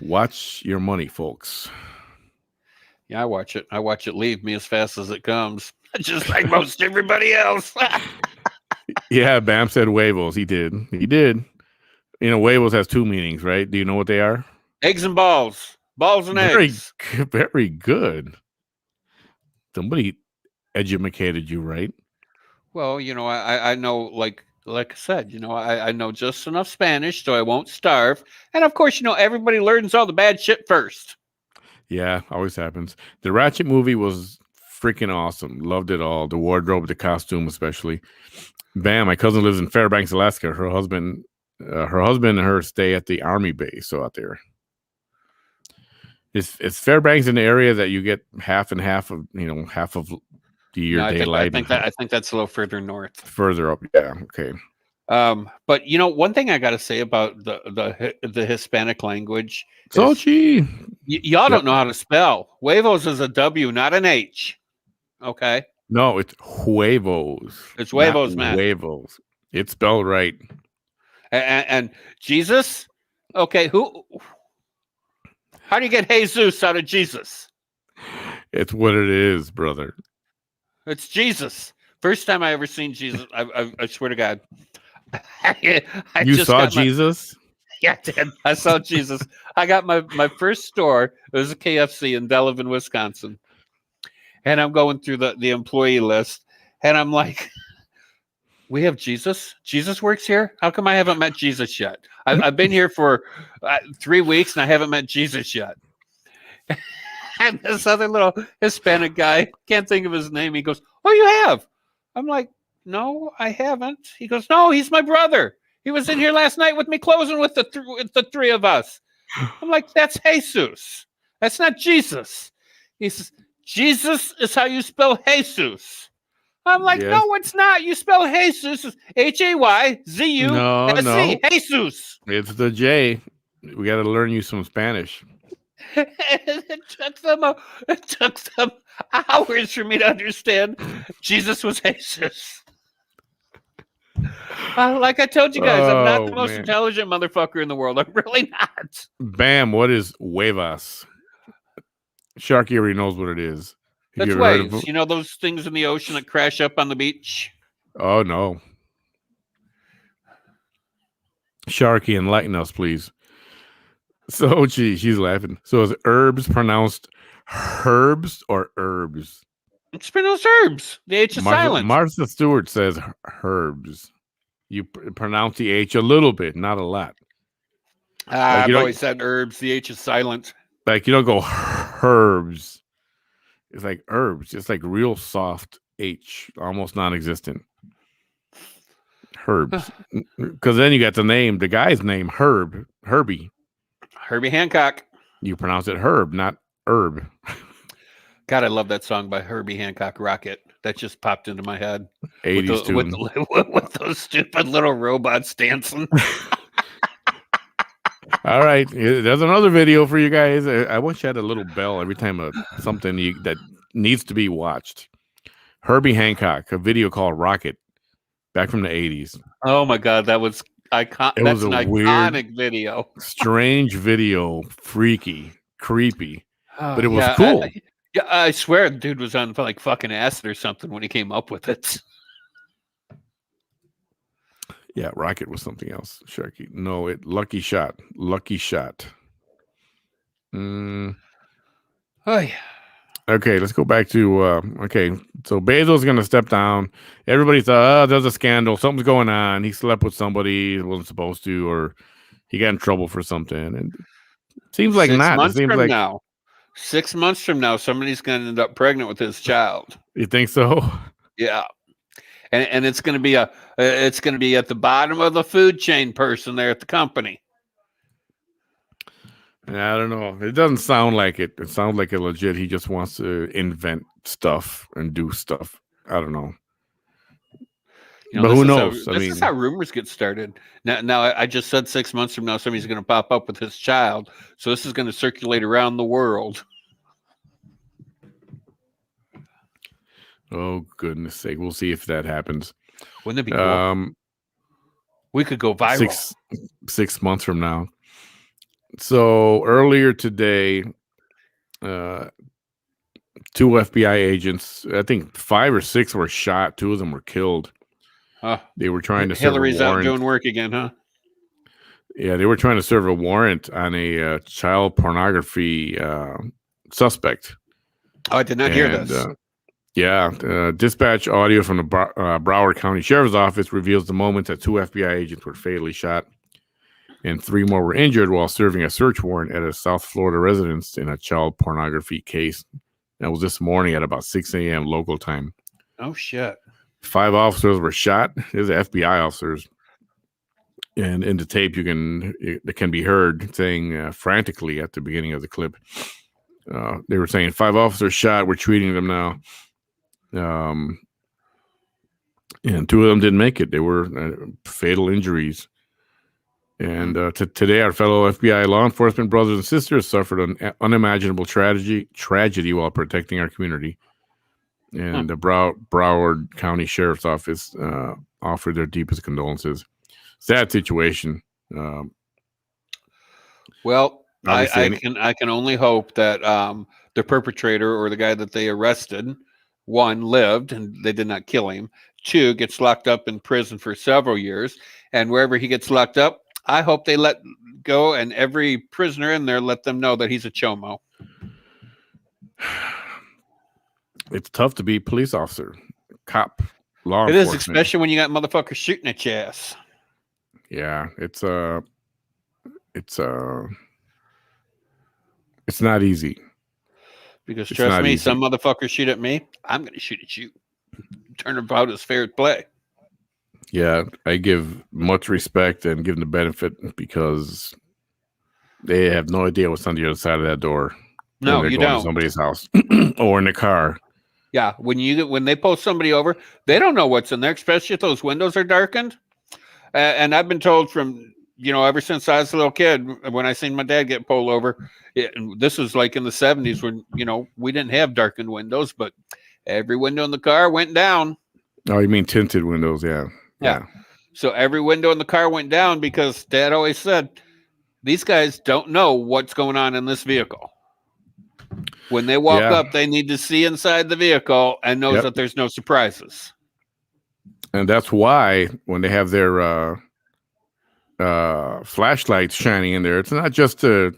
B: Watch your money, folks.
A: Yeah, I watch it. I watch it leave me as fast as it comes, just like most everybody else.
B: Yeah, Bam said huevos. He did. He did. You know, huevos has two meanings, right? Do you know what they are?
A: Eggs and balls. Balls and eggs.
B: Very good. Somebody educated you, right?
A: Well, you know, I know, like I said, you know, I know just enough Spanish so I won't starve. And of course, you know, everybody learns all the bad shit first.
B: Yeah, always happens. The Ratchet movie was freaking awesome. Loved it all. The wardrobe, the costume, especially. Bam, my cousin lives in Fairbanks, Alaska. Her husband and her stay at the Army base, so out there. Is Fairbanks an area that you get half and half of, half of the year daylight?
A: I think that's a little further north.
B: Further up, yeah. Okay.
A: But you know, one thing I got to say about the Hispanic language.
B: Sochi.
A: Y'all don't know how to spell. Huevos is a W, not an H. Okay.
B: No, it's huevos.
A: It's huevos, man.
B: Huevos. It's spelled right.
A: And Jesus. Okay, who? How do you get Jesus out of Jesus?
B: It's what it is, brother.
A: It's Jesus. First time I ever seen Jesus. I swear to God. I
B: You
A: just
B: saw
A: got my
B: Jesus?
A: yeah, I did. I saw Jesus. I got my first store. It was a KFC in Delavan, Wisconsin, and I'm going through the employee list, and I'm like, we have Jesus. Jesus works here. How come I haven't met Jesus yet? I've been here for 3 weeks and I haven't met Jesus yet. And this other little Hispanic guy, can't think of his name. He goes, "Oh, you have?" I'm like, "No, I haven't." He goes, "No, he's my brother. He was in here last night with me, closing with with the three of us." I'm like, "That's Jesus. That's not Jesus." He says, "Jesus is how you spell Jesus." I'm like,
B: Yes.
A: "No, it's not. You spell Jesus
B: No,
A: Hayzusc.
B: no.
A: Jesus."
B: It's the J. We got to learn you some Spanish.
A: It took them hours for me to understand Jesus was Jesus. Like I told you guys, I'm not the
B: Oh,
A: most
B: man.
A: intelligent motherfucker in the world. I'm really not.
B: Bam. What is huevas? Sharky already knows what it is. Have you
A: That's
B: ever heard of
A: waves.
B: it?
A: You know those things in the ocean that crash up on the beach?
B: Oh, no. Sharky, enlighten us, please. So, she's laughing. So, is herbs pronounced herbs or herbs?
A: It's pronounced herbs. The H is silent.
B: Martha Stewart says herbs. You pronounce the H a little bit, not a lot. Like you
A: I've
B: don't
A: always said herbs. The H is silent.
B: go herbs. It's like herbs. It's like real soft H, almost non-existent. Herbs. Because then you got the guy's name, Herbie.
A: Herbie Hancock.
B: You pronounce it herb, not herb.
A: God, I love that song by Herbie Hancock, "Rocket." That just popped into my head.
B: 80s tune.
A: With those stupid little robots dancing.
B: All right, there's another video for you guys. I wish I had a little bell every time something that needs to be watched. Herbie Hancock, a video called Rocket, back from the 80s.
A: Oh my God, that was icon.
B: It
A: That's
B: was
A: an
B: a weird,
A: iconic video.
B: strange video, freaky, creepy, but it was
A: Yeah,
B: cool.
A: I swear, the dude was on like fucking acid or something when he came up with it.
B: Yeah, Rocket was something else. Sharky. No, Lucky Shot. Lucky Shot.
A: Oh yeah.
B: Okay, let's go back to okay. So Bezos going to step down. Everybody thought, oh, there's a scandal. Something's going on. He slept with somebody he wasn't supposed to, or he got in trouble for something. And it seems like
A: Six
B: not. It
A: months
B: seems
A: from
B: like
A: now. 6 months from now, somebody's going to end up pregnant with his child.
B: You think so?
A: Yeah, and it's going to be it's going to be at the bottom of the food chain person there at the company.
B: I don't know. It doesn't sound like it. It sounds like a legit. He just wants to invent stuff and do stuff. I don't know. But who knows?
A: This is how rumors get started. Now I just said 6 months from now, somebody's going to pop up with his child. So this is going to circulate around the world.
B: Oh, goodness sake. We'll see if that happens.
A: Wouldn't it be cool? We could go viral.
B: 6 months from now. So earlier today, 2 FBI agents, I think 5 or 6 were shot. 2 of them were killed. They were trying to serve a warrant.
A: Hillary's out doing work again, huh?
B: Yeah, they were trying to serve a warrant on a child pornography suspect.
A: Oh, I did not hear this.
B: Dispatch audio from the Broward County Sheriff's Office reveals the moment that 2 FBI agents were fatally shot and 3 more were injured while serving a search warrant at a South Florida residence in a child pornography case. That was this morning at about 6 a.m. local time.
A: Oh, shit.
B: 5 officers were shot. These are FBI officers. And in the tape, it can be heard saying frantically at the beginning of the clip. They were saying 5 officers shot. We're treating them now. And 2 of them didn't make it. They were fatal injuries. And today, our fellow FBI law enforcement brothers and sisters suffered an unimaginable tragedy while protecting our community. And the Broward County Sheriff's Office offered their deepest condolences. Sad situation.
A: Well,
B: Obviously,
A: I can only hope that the perpetrator or the guy that they arrested, one, lived and they did not kill him. Two, gets locked up in prison for several years, and wherever he gets locked up, I hope they let go, and every prisoner in there let them know that he's a chomo.
B: it's tough to be a police officer, cop, law
A: It is,
B: enforcement.
A: especially when you got motherfuckers shooting at your ass.
B: Yeah, it's it's not easy.
A: Because
B: It's
A: trust
B: not
A: me,
B: easy.
A: some motherfuckers shoot at me, I'm going to shoot at you. Turn about as fair play.
B: Yeah, I give much respect and give them the benefit because they have no idea what's on the other side of that door when
A: No,
B: they're
A: you
B: going to
A: don't.
B: somebody's house or in the car.
A: Yeah, when they pull somebody over, they don't know what's in there, especially if those windows are darkened. And I've been told from ever since I was a little kid, when I seen my dad get pulled over, this was like in the '70s when we didn't have darkened windows, but every window in the car went down.
B: Oh, you mean tinted windows? Yeah,
A: Yeah,
B: yeah,
A: so every window in the car went down because Dad always said these guys don't know what's going on in this vehicle. When they walk
B: yeah.
A: up, they need to see inside the vehicle and knows
B: Yep.
A: that there's no surprises.
B: And that's why when they have their flashlights shining in there, it's not just to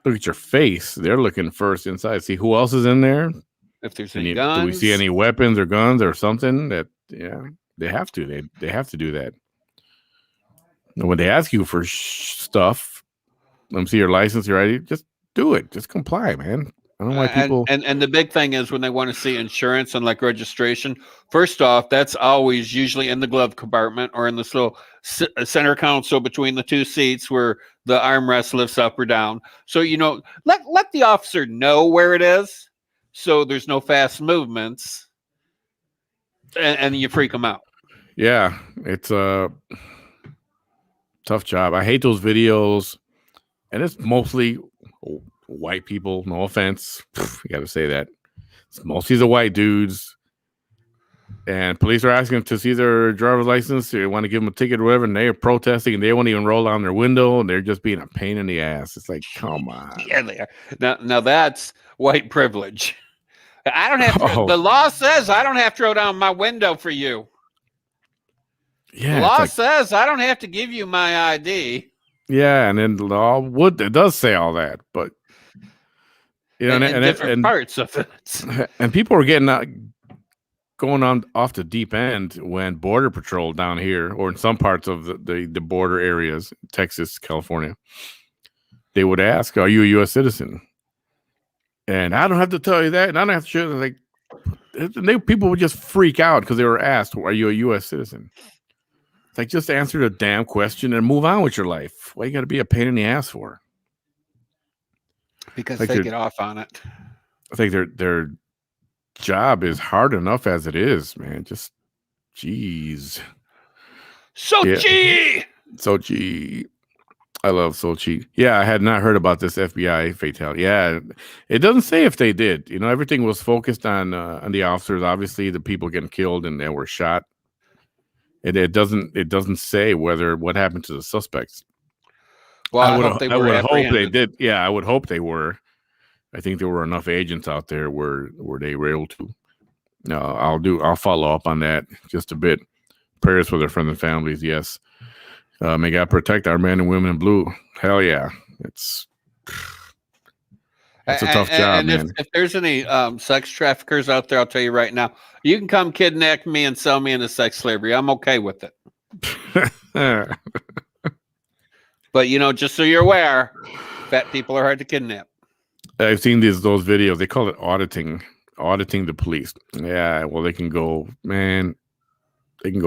B: look at your face. They're looking first inside, see who else is in there.
A: If there's any
B: And do we see
A: guns,
B: any weapons or guns or something? That they have to. They have to do that. And when they ask you for stuff, let them see your license, your ID. Just do it. Just comply, man. I don't know why
A: and
B: people.
A: and and the big thing is when they want to see insurance and like registration. First off, that's always usually in the glove compartment or in this little center console between the two seats where the armrest lifts up or down. So let the officer know where it is, so there's no fast movements, and you freak them out.
B: Yeah, it's a tough job. I hate those videos, and it's mostly white people. No offense, you got to say that. It's mostly the white dudes, and police are asking them to see their driver's license. They want to give them a ticket or whatever, and they are protesting, and they won't even roll down their window, and they're just being a pain in the ass. It's like, come on.
A: Yeah, they are. Now that's white privilege. I don't have to.
B: Oh,
A: The law says I don't have to roll down my window for you. The
B: yeah, it's
A: law
B: like,
A: says I don't have to give you my ID.
B: yeah, and then the law would it does say all that, but
A: And different parts of it.
B: and people are getting going on off the deep end when border patrol down here or in some parts of the border areas, Texas, California, they would ask, "Are you a U.S. citizen?" And I don't have to tell you that, and I don't have to show you. Like, people would just freak out because they were asked, "Are you a U.S. citizen?" It's like, just answer the damn question and move on with your life. Why you got to be a pain in the ass for?
A: Because
B: Like
A: they get off on it.
B: I think their job is hard enough as it is, man. Just, geez.
A: Sochi!
B: Sochi. I love Sochi. Yeah, I had not heard about this FBI fatality. Yeah, it doesn't say if they did. Everything was focused on the officers. Obviously, the people getting killed and they were shot. It doesn't say what happened to the suspects.
A: Well, I hope they
B: I
A: were
B: would hope they
A: apprehended.
B: did. Yeah, I would hope they were. I think there were enough agents out there where they were able to. I'll follow up on that just a bit. Prayers for their friends and families. Yes. May God protect our men and women in blue. Hell yeah. It's a tough job,
A: And
B: man.
A: if there's any sex traffickers out there, I'll tell you right now, you can come kidnap me and sell me into sex slavery. I'm okay with it. But just so you're aware, fat people are hard to kidnap.
B: I've seen those videos. They call it auditing the police. Yeah, well, they can go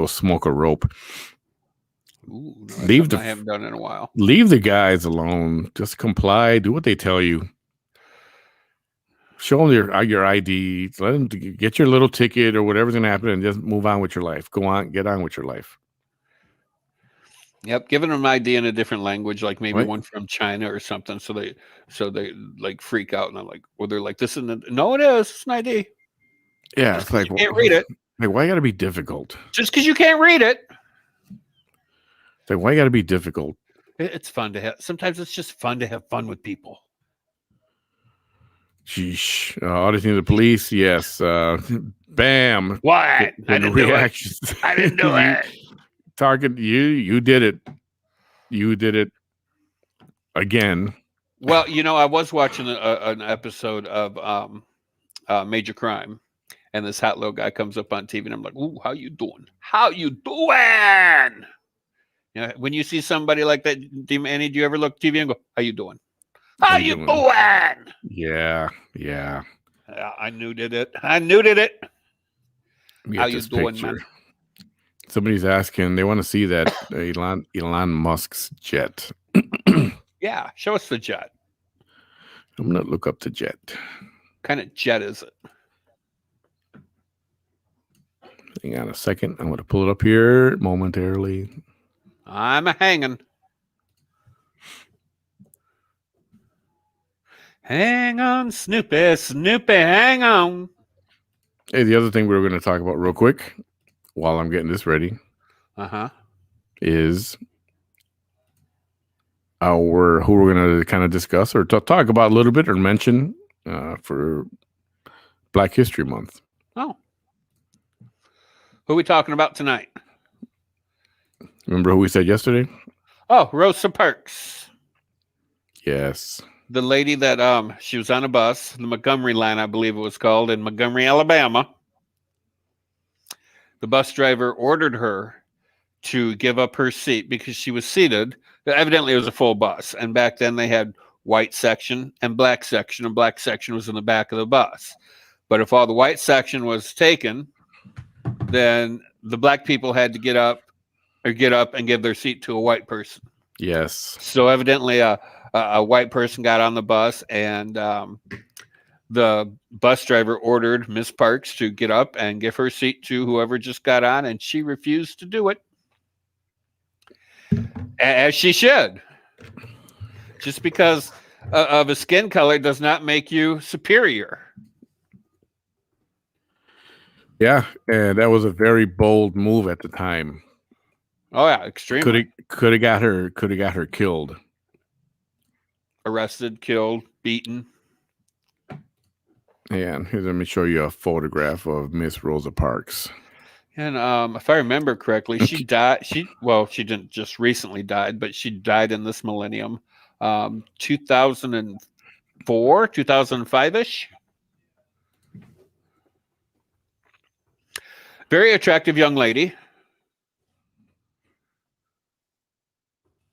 B: smoke a rope.
A: Ooh, no, I haven't done it in a while.
B: Leave the guys alone. Just comply. Do what they tell you. Show them your ID. Let them get your little ticket or whatever's going to happen, and just move on with your life. Get on with your life.
A: Yep, giving them an ID in a different language, like maybe
B: Right.
A: one from China or something, so they like freak out and I'm like, well, they're like, this isn't. No, it is. It's an ID.
B: Yeah, it's like,
A: you can't read it.
B: Like, why got to be difficult?
A: Just because you can't read it.
B: It's like, why got to be difficult?
A: It's fun to have. Sometimes it's just fun to have fun with people.
B: Sheesh. Auditing the police, yes. Bam.
A: What? I
B: The
A: didn't do it.
B: reactions.
A: I didn't do
B: you,
A: it.
B: Target, you did it. You did it again.
A: Well, I was watching an episode of Major Crime, and this hot little guy comes up on TV, and I'm like, "Ooh, how you doing? How you doing?" When you see somebody like that, Manny, do you ever look TV and go, "How you doing? How you doing?"
B: Yeah, yeah.
A: I knew did it. I knew did it.
B: We
A: How
B: get
A: you
B: this
A: doing,
B: picture.
A: man?
B: Somebody's asking. They want to see that Elon Musk's jet.
A: Yeah, show us the jet.
B: I'm gonna look up the jet.
A: What kind of jet is it?
B: Hang on a second. I'm gonna pull it up here momentarily.
A: I'm a hanging. Hang on, Snoopy, Snoopy, hang on.
B: Hey, the other thing we were going to talk about real quick while I'm getting this ready is who we're going to kind of discuss or talk about a little bit or mention for Black History Month.
A: Oh. Who are we talking about tonight?
B: Remember who we said yesterday?
A: Oh, Rosa Parks.
B: Yes.
A: The lady that she was on a bus, the Montgomery line, I believe it was called, in Montgomery, Alabama. The bus driver ordered her to give up her seat because she was seated. Evidently, it was a full bus. And back then, they had white section and black section was in the back of the bus. But if all the white section was taken, then the black people had to get up and give their seat to a white person.
B: Yes.
A: So evidently, a white person got on the bus, and the bus driver ordered Miss Parks to get up and give her seat to whoever just got on, and she refused to do it. As she should. Just because of a skin color does not make you superior.
B: Yeah, and that was a very bold move at the time.
A: Oh yeah, extremely.
B: Could have got her killed.
A: Arrested, killed, beaten.
B: And here, let me show you a photograph of Miss Rosa Parks.
A: And if I remember correctly, she died. She didn't just recently died, but she died in this millennium, 2004, 2005-ish. Very attractive young lady.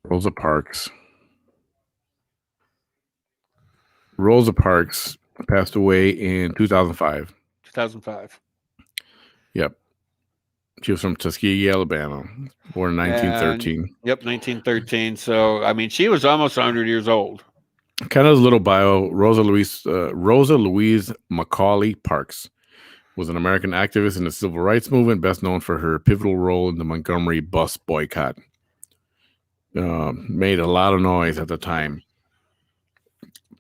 B: Rosa Parks. Rosa Parks passed away in 2005.
A: 2005.
B: Yep. She was from Tuskegee, Alabama, born in 1913.
A: Yep, 1913. So, I mean, she was almost 100 years old.
B: Kind of a little bio. Rosa Louise Macaulay Parks was an American activist in the civil rights movement, best known for her pivotal role in the Montgomery bus boycott. Made a lot of noise at the time.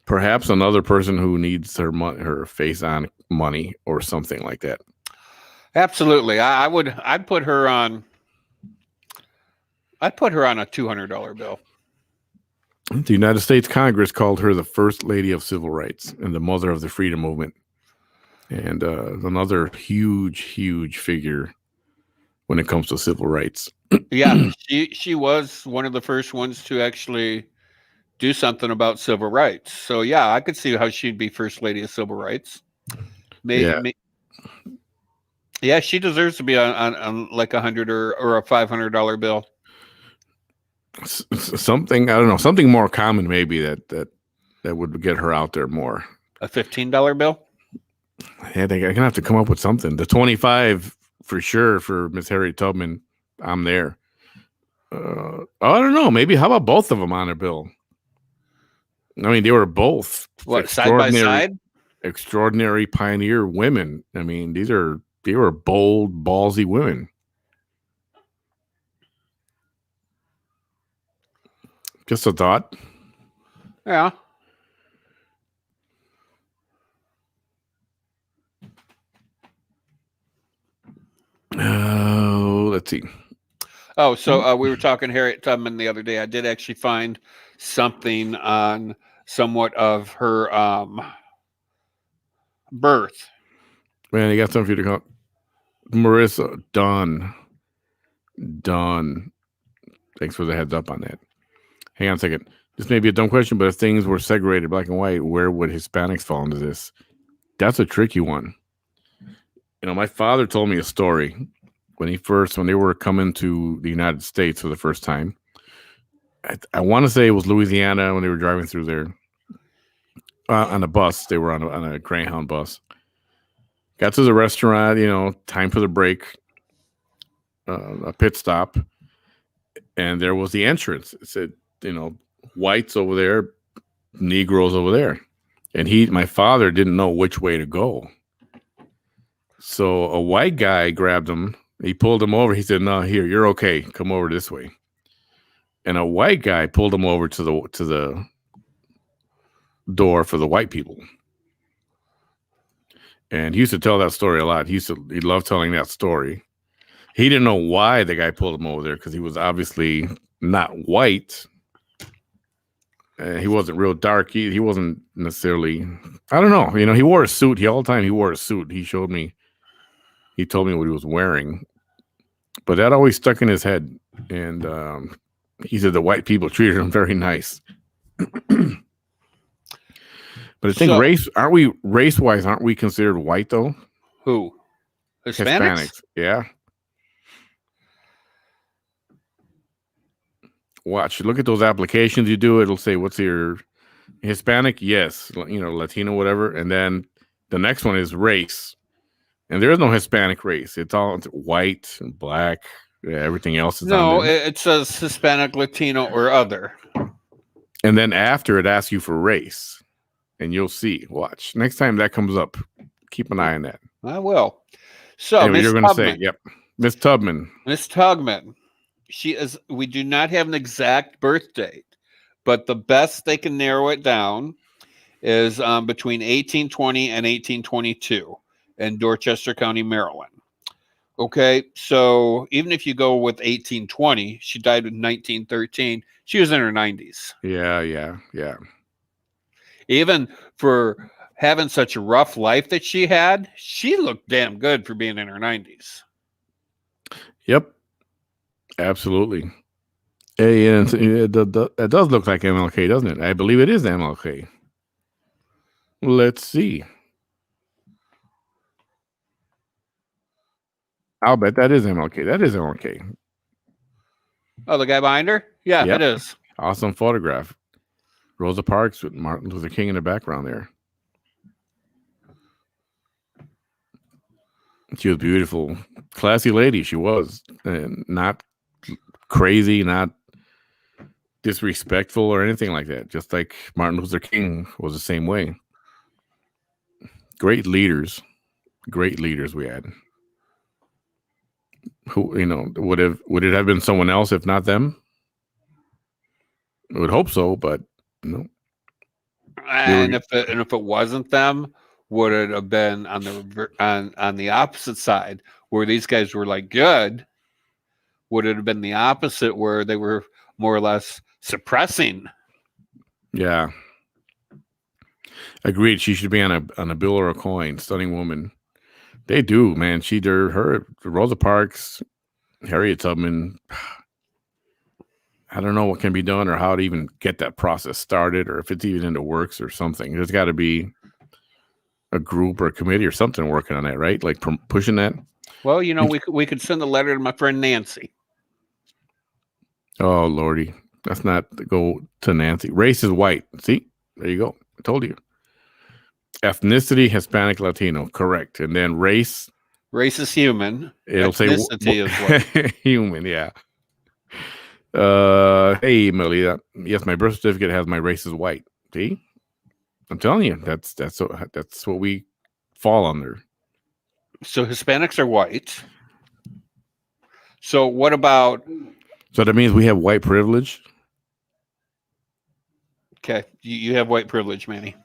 B: Perhaps another person who needs her face on money or something like that.
A: Absolutely. I'd put her on a $200 bill.
B: The United States Congress called her the first lady of civil rights and the mother of the freedom movement. And another huge figure when it comes to civil rights.
A: Yeah, she was one of the first ones to actually do something about civil rights. So yeah, I could see how she'd be first lady of civil rights. Yeah, she deserves to be on like $100 or a $500 bill.
B: Something, I don't know, something more common maybe that would get her out there more.
A: A $15 bill?
B: Yeah, they're gonna have to come up with something. The 25 for sure for Miss Harriet Tubman. I'm there. I don't know. Maybe how about both of them on a bill? I mean, they were both
A: side by side?
B: Extraordinary pioneer women. I mean, they were bold, ballsy women. Just a thought.
A: Yeah.
B: Oh, let's see.
A: Oh, so we were talking Harriet Tubman the other day. I did actually find something on somewhat of her birth.
B: Man, you got something for you to call Marissa. Done. Done. Thanks for the heads up on that. Hang on a second. This may be a dumb question, but if things were segregated black and white, where would Hispanics fall into this? That's a tricky one. You know, my father told me a story when they were coming to the United States for the first time. I want to say it was Louisiana when they were driving through there on a bus. They were on a Greyhound bus. Got to the restaurant, time for the break, a pit stop, and there was the entrance. It said, whites over there, Negroes over there. And my father didn't know which way to go. So a white guy grabbed him. He pulled him over. He said, "No, here, you're okay. Come over this way." And a white guy pulled him over to the door for the white people. And he used to tell that story a lot. He loved telling that story. He didn't know why the guy pulled him over there because he was obviously not white. He wasn't real dark. He wasn't necessarily, I don't know. He wore a suit. All the time he wore a suit. He told me what he was wearing. But that always stuck in his head. And he said the white people treated him very nice. But I think race-wise, aren't we considered white though?
A: Who? Hispanics?
B: Yeah. Watch. Look at those applications you do. It'll say, what's your Hispanic? Yes. Latino, whatever. And then the next one is race. And there is no Hispanic race. It's all white and black. Yeah, everything else is
A: no.
B: on there.
A: It says Hispanic, Latino, or other.
B: And then after it asks you for race. And you'll see. Watch. Next time that comes up, keep an eye on that.
A: I will. So,
B: anyway, you're going to say, yep. Miss Tubman.
A: Miss Tubman. We do not have an exact birth date, but the best they can narrow it down is between 1820 and 1822 in Dorchester County, Maryland. Okay, so even if you go with 1820, she died in 1913. She was in her 90s.
B: Yeah.
A: Even for having such a rough life that she had, she looked damn good for being in her 90s.
B: Yep. Absolutely. Hey, and it does look like MLK, doesn't it? I believe it is MLK. Let's see. I'll bet that is MLK. That is MLK.
A: Oh, the guy behind her? Yeah,
B: Yep.
A: it is.
B: Awesome photograph. Rosa Parks with Martin Luther King in the background there. She was beautiful. Classy lady she was. And not crazy, not disrespectful or anything like that. Just like Martin Luther King was the same way. Great leaders we had. Who, would it have been someone else if not them? I would hope so, but no.
A: And if it wasn't them, would it have been on the opposite side where these guys were like good? Would it have been the opposite where they were more or less suppressing?
B: Yeah. Agreed. She should be on a bill or a coin. Stunning woman. They do, man. Her Rosa Parks, Harriet Tubman. I don't know what can be done or how to even get that process started, or if it's even in the works or something. There's got to be a group or a committee or something working on that, right? Like pushing that.
A: Well, we could send a letter to my friend Nancy.
B: Oh Lordy, let's not go to Nancy. Race is white. See, there you go. I told you. Ethnicity, Hispanic, Latino, correct. And then race
A: is human.
B: It'll
A: ethnicity
B: say is what? Human, yeah. Hey, Melly. Yes, my birth certificate has my race is white. See, I'm telling you, that's what we fall under.
A: So Hispanics are white. So what about?
B: So that means we have white privilege.
A: Okay, you have white privilege, Manny.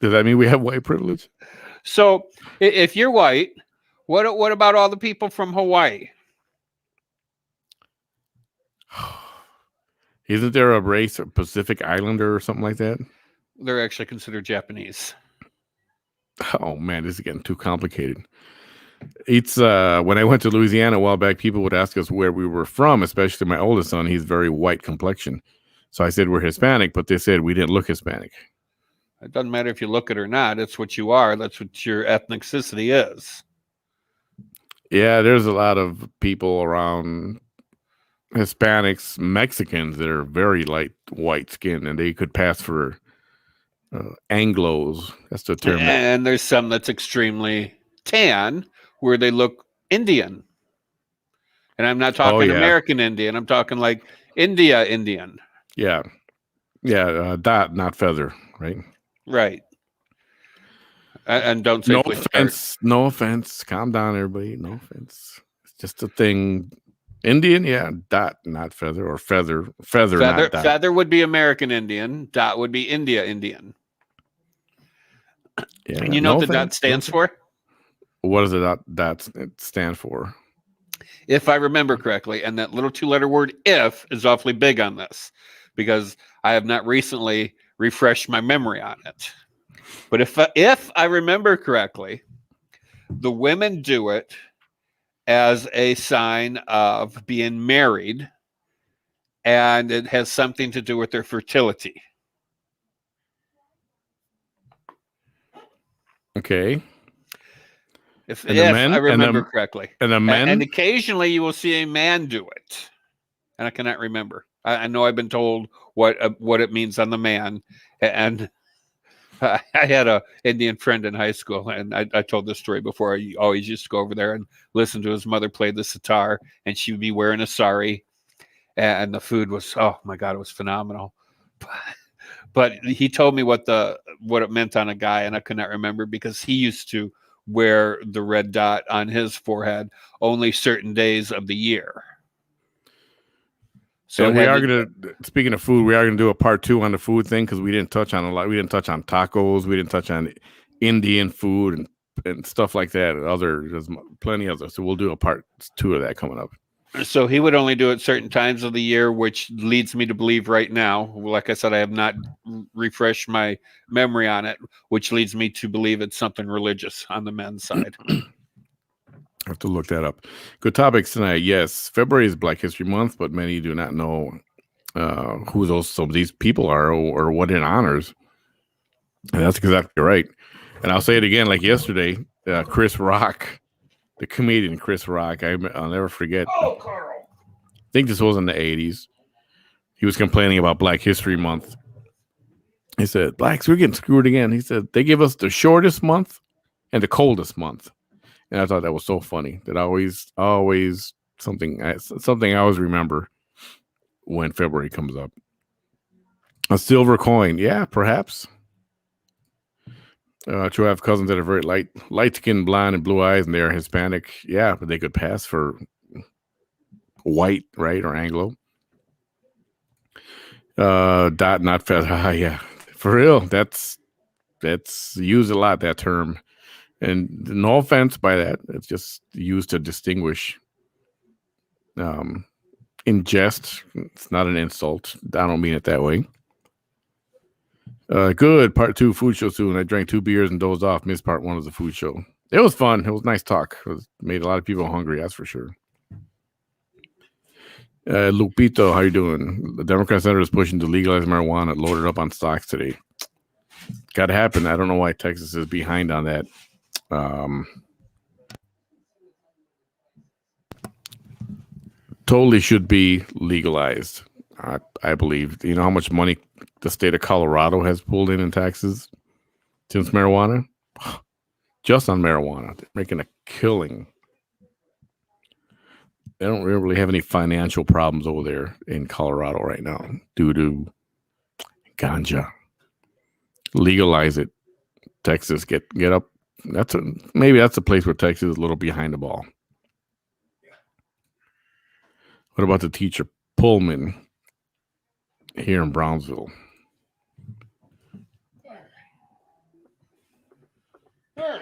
B: Does that mean we have white privilege?
A: So if you're white, what about all the people from Hawaii?
B: Isn't there a race, a Pacific Islander or something like that?
A: They're actually considered Japanese.
B: Oh man, this is getting too complicated. It's when I went to Louisiana a while back, people would ask us where we were from, especially my oldest son. He's very white complexion. So I said we're Hispanic, but they said we didn't look Hispanic.
A: It doesn't matter if you look it or not. It's what you are. That's what your ethnicity is.
B: Yeah, there's a lot of people around Hispanics, Mexicans that are very light white skin, and they could pass for Anglos. That's the term.
A: And there's some that's extremely tan, where they look Indian. And I'm not talking American Indian. I'm talking like India Indian.
B: Yeah. Yeah. Dot, not feather, right?
A: Right. And don't say
B: no offense. No offense. Calm down, everybody. No offense. It's just a thing. Indian, yeah. Dot, not feather, or feather. Feather, not dot.
A: Feather would be American Indian. Dot would be India Indian. Yeah. And you know what the dot stands for?
B: What does the dot stand for?
A: If I remember correctly, and that little 2-letter word "if" is awfully big on this, because I have not recently refreshed my memory on it. But if I remember correctly, the women do it as a sign of being married, and it has something to do with their fertility.
B: Okay.
A: If I remember correctly.
B: And the men?
A: And occasionally you will see a man do it. And I cannot remember. I know I've been told what it means on the man. And I had a Indian friend in high school, and I told this story before. I always used to go over there and listen to his mother play the sitar, and she would be wearing a sari, and the food was, oh my God, it was phenomenal. But he told me what it meant on a guy, and I could not remember, because he used to wear the red dot on his forehead only certain days of the year.
B: So we are going to, speaking of food, we are going to do a part 2 on the food thing, because we didn't touch on a lot. We didn't touch on tacos. We didn't touch on Indian food and stuff like that. There's plenty of others. So we'll do a part 2 of that coming up.
A: So he would only do it certain times of the year, which leads me to believe right now, like I said, I have not refreshed my memory on it, which leads me to believe it's something religious on the men's side.
B: I have to look that up. Good topics tonight. Yes, February is Black History Month, but many do not know who some of these people are, or what it honors. And that's exactly right. And I'll say it again, like yesterday, Chris Rock, the comedian Chris Rock, I'll never forget.
A: Oh, Carl.
B: I think this was in the 80s. He was complaining about Black History Month. He said, blacks, we're getting screwed again. He said, they give us the shortest month and the coldest month. And I thought that was so funny. That always something I always remember when February comes up. A silver coin. Yeah, perhaps. True, I have cousins that are very light-skinned, blonde, and blue eyes, and they are Hispanic. Yeah, but they could pass for white, right, or Anglo. Dot, not feather. Yeah, for real. That's used a lot, that term. And no offense by that. It's just used to distinguish. In jest, it's not an insult. I don't mean it that way. Good. Part 2, food show soon. I drank 2 beers and dozed off. Missed part 1 of the food show. It was fun. It was nice talk. Made a lot of people hungry, that's for sure. Lupito, how you doing? The Democrat Center is pushing to legalize marijuana, loaded up on stocks today. Got to happen. I don't know why Texas is behind on that. Totally should be legalized. I believe. You know how much money the state of Colorado has pulled in taxes since marijuana? Just on marijuana. They're making a killing. They don't really have any financial problems over there in Colorado right now due to ganja. Legalize it. Texas, get up. Maybe that's a place where Texas is a little behind the ball. What about the teacher Pullman here in Brownsville?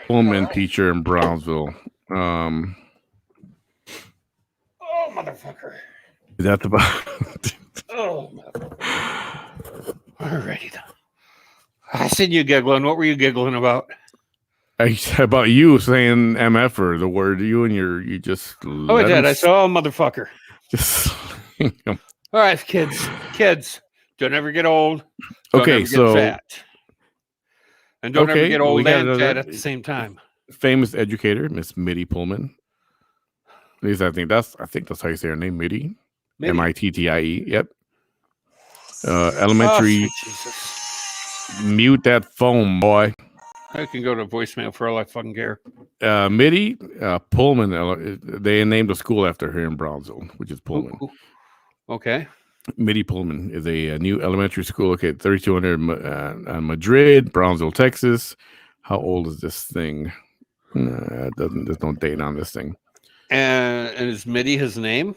B: Pullman teacher in Brownsville.
A: Oh, motherfucker.
B: Is that the
A: Oh, alrighty then. I seen you giggling. What were you giggling about?
B: About you saying MF or the word you just
A: Oh, I did. I saw, oh, motherfucker.
B: just
A: All right, kids, don't ever get old. Don't
B: okay,
A: ever get
B: so
A: fat. And don't ever get
B: we
A: old
B: got
A: and
B: another
A: fat at the same time.
B: famous educator, Miss Mitty Pullman. At least I think that's how you say her name, Mitty. Mittie. Yep. Elementary.
A: Oh, Jesus.
B: Mute that phone, boy.
A: I can go to voicemail for all I fucking care.
B: Mitty Pullman. They named a school after her in Brownsville, which is Pullman.
A: Ooh. Okay.
B: Mitty Pullman is a new elementary school located 3200 on Madrid, Brownsville, Texas. How old is this thing? There's no date on this thing.
A: And is Mitty his name?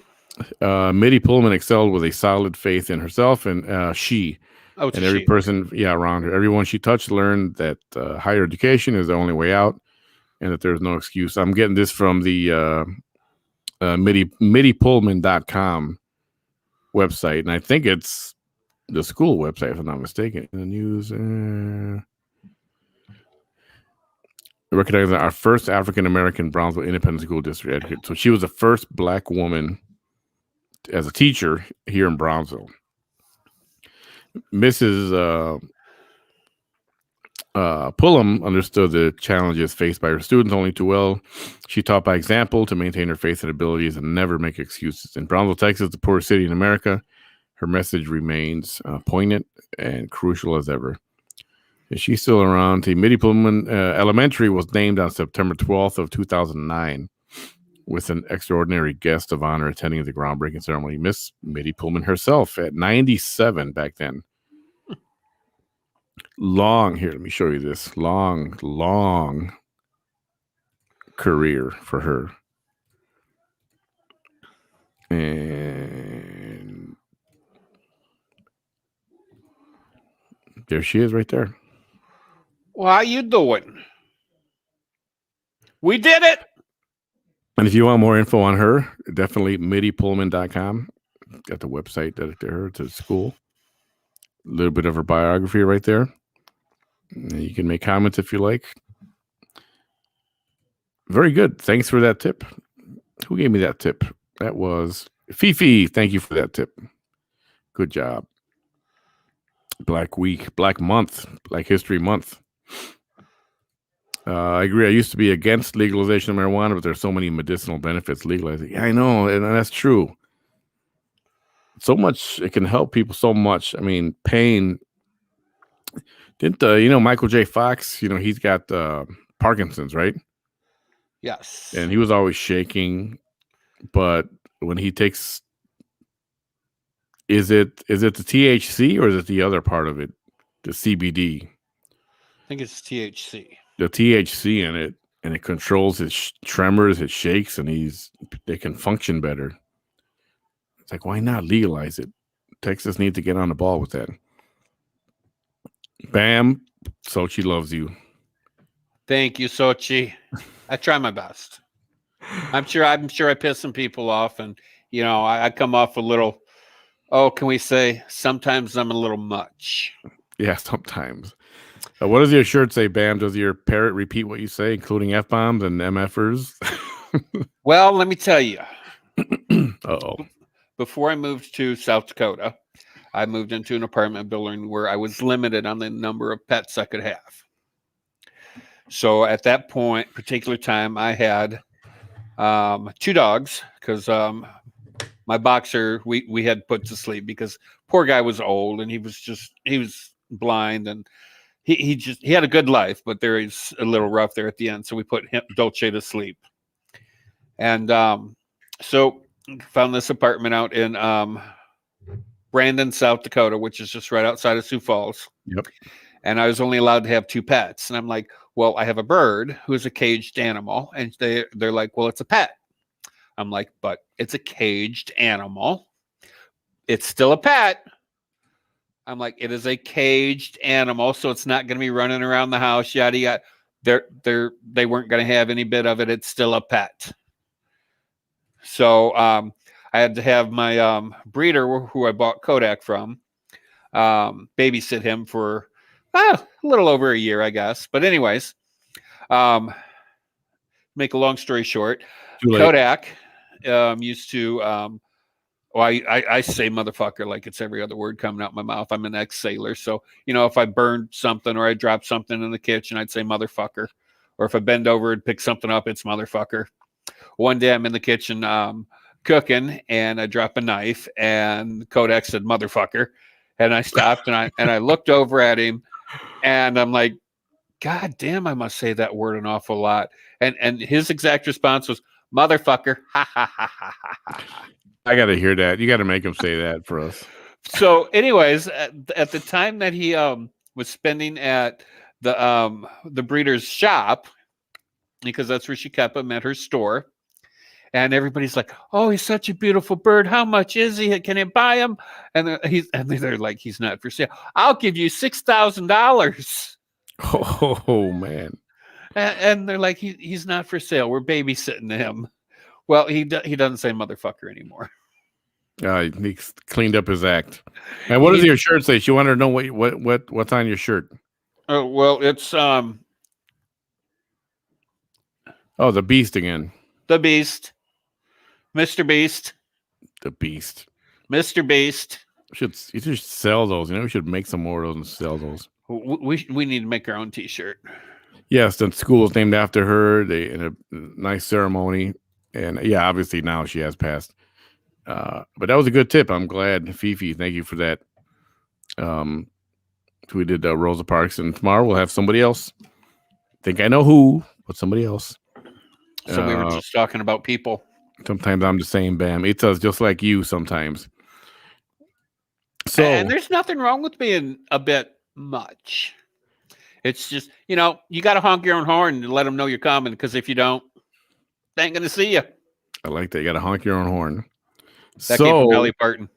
B: Mitty Pullman excelled with a solid faith in herself and she.
A: Oh, it's
B: and every person, around her. Everyone she touched learned that higher education is the only way out, and that there's no excuse. I'm getting this from the MittyPullman.com website, and I think it's the school website, if I'm not mistaken. In the news, recognizing our first African American Brownsville Independent School District educator. So she was the first Black woman as a teacher here in Brownsville. Mrs. Pullum understood the challenges faced by her students only too well. She taught by example to maintain her faith and abilities and never make excuses. In Brownsville, Texas, the poorest city in America, her message remains poignant and crucial as ever. Is she still around? The Mitty Pullman Elementary was named on September 12th of 2009 with an extraordinary guest of honor attending the groundbreaking ceremony, Miss Mitty Pullman herself at 97 back then. Let me show you this long career for her. And there she is right there.
A: Well, how you doing? We did it.
B: And if you want more info on her, definitely MittyPullman.com. Got the website dedicated to her, to the school. A little bit of her biography right there. You can make comments if you like. Very good. Thanks for that tip. Who gave me that tip? That was Fifi. Thank you for that tip. Good job. Black Week, Black Month, Black History Month. I agree. I used to be against legalization of marijuana, but there's so many medicinal benefits legalizing. Yeah, I know, and that's true. So much, it can help people so much. I mean, pain. Didn't Michael J. Fox? He's got Parkinson's, right?
A: Yes.
B: And he was always shaking, but when he takes, is it the THC or is it the other part of it, the CBD?
A: I think it's THC.
B: The THC in it, and it controls his tremors, his shakes, and they can function better. It's like, why not legalize it? Texas needs to get on the ball with that. Bam, Sochi loves you.
A: Thank you, Sochi. I try my best. I'm sure I piss some people off, and I come off a little. Oh, can we say sometimes I'm a little much?
B: Yeah, sometimes. What does your shirt say, Bam? Does your parrot repeat what you say, including F-bombs and MFers?
A: Well, let me tell you.
B: Uh-oh.
A: Before I moved to South Dakota, I moved into an apartment building where I was limited on the number of pets I could have. So at that particular time, I had 2 dogs because my boxer we had put to sleep because poor guy was old and he was blind and he had a good life, but there is a little rough there at the end. So we put Dolce to sleep. And so found this apartment out in Brandon, South Dakota, which is just right outside of Sioux Falls.
B: Yep.
A: And I was only allowed to have 2 pets. And I'm like, well, I have a bird who's a caged animal. And they're like, well, it's a pet. I'm like, but it's a caged animal. It's still a pet. I'm like, it is a caged animal, so it's not going to be running around the house, yada yada. They weren't going to have any bit of it. It's still a pet. So I had to have my breeder, who I bought Kodak from, babysit him for a little over a year, I guess. But anyways, make a long story short,
B: Too late.
A: Kodak used to. Well, I say motherfucker like it's every other word coming out my mouth. I'm an ex-sailor, so if I burned something or I dropped something in the kitchen, I'd say motherfucker. Or if I bend over and pick something up, it's motherfucker. One day I'm in the kitchen cooking, and I drop a knife, and Kodak said motherfucker, and I stopped and I looked over at him, and I'm like, God damn, I must say that word an awful lot. And his exact response was motherfucker. Ha ha ha ha ha.
B: I got to hear that. You got to make him say that for us.
A: So, anyways, at the time that he was spending at the breeder's shop, because that's where she kept him, at her store, and everybody's like, "Oh, he's such a beautiful bird. How much is he? Can I buy him?" And they're like, "He's not for sale. I'll give you $6,000."
B: Oh man.
A: And they're like, he's not for sale. We're babysitting him. Well, he doesn't say motherfucker anymore.
B: He cleaned up his act. And what does your shirt say? She wanted to know what's on your shirt.
A: Oh, well, it's
B: the Beast again.
A: The Beast, Mr. Beast,
B: the Beast,
A: Mr. Beast.
B: You should sell those. We should make some more of those and sell those.
A: We need to make our own T-shirt.
B: Yes, the school is named after her. They in a nice ceremony, and yeah, obviously now she has passed. But that was a good tip. I'm glad, Fifi. Thank you for that. We did Rosa Parks, and tomorrow we'll have somebody else. Think I know who, but somebody else.
A: So we were just talking about people.
B: Sometimes I'm the same, Bam. It's us just like you sometimes. So,
A: and there's nothing wrong with being a bit much. It's just, you got to honk your own horn and let them know you're coming, because if you don't, they ain't going to see you.
B: I like that. You got to honk your own horn.
A: That came from Dolly Parton.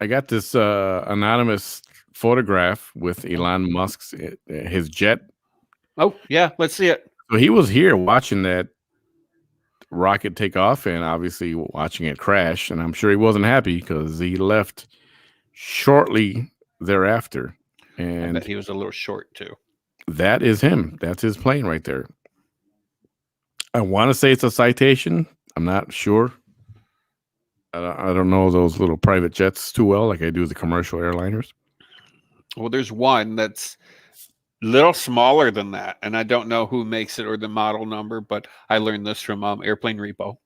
B: I got this anonymous photograph with Elon Musk's his jet.
A: Oh, yeah. Let's see it.
B: So he was here watching that rocket take off and obviously watching it crash. And I'm sure he wasn't happy because he left shortly thereafter. And
A: I bet he was a little short too.
B: That is him. That's his plane right there. I want to say it's a Citation. I'm not sure. I don't know those little private jets too well, like I do the commercial airliners.
A: Well, there's one that's a little smaller than that, and I don't know who makes it or the model number, but I learned this from Airplane Repo.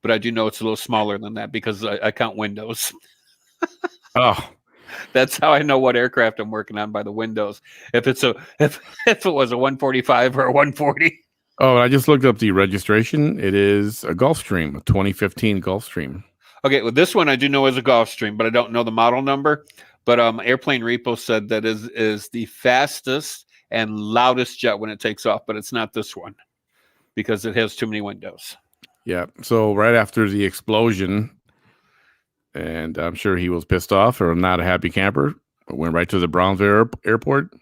A: But I do know it's a little smaller than that because I count windows.
B: Oh,
A: that's how I know what aircraft I'm working on, by the windows. If it was a 145 or a 140.
B: Oh, I just looked up the registration. It is a Gulfstream, a 2015 Gulfstream.
A: Okay, well, this one I do know is a Gulfstream, but I don't know the model number. But Airplane Repo said that is the fastest and loudest jet when it takes off, but it's not this one because it has too many windows.
B: Yeah. So right after the explosion, and I'm sure he was pissed off or not a happy camper, but went right to the Brownsville airport,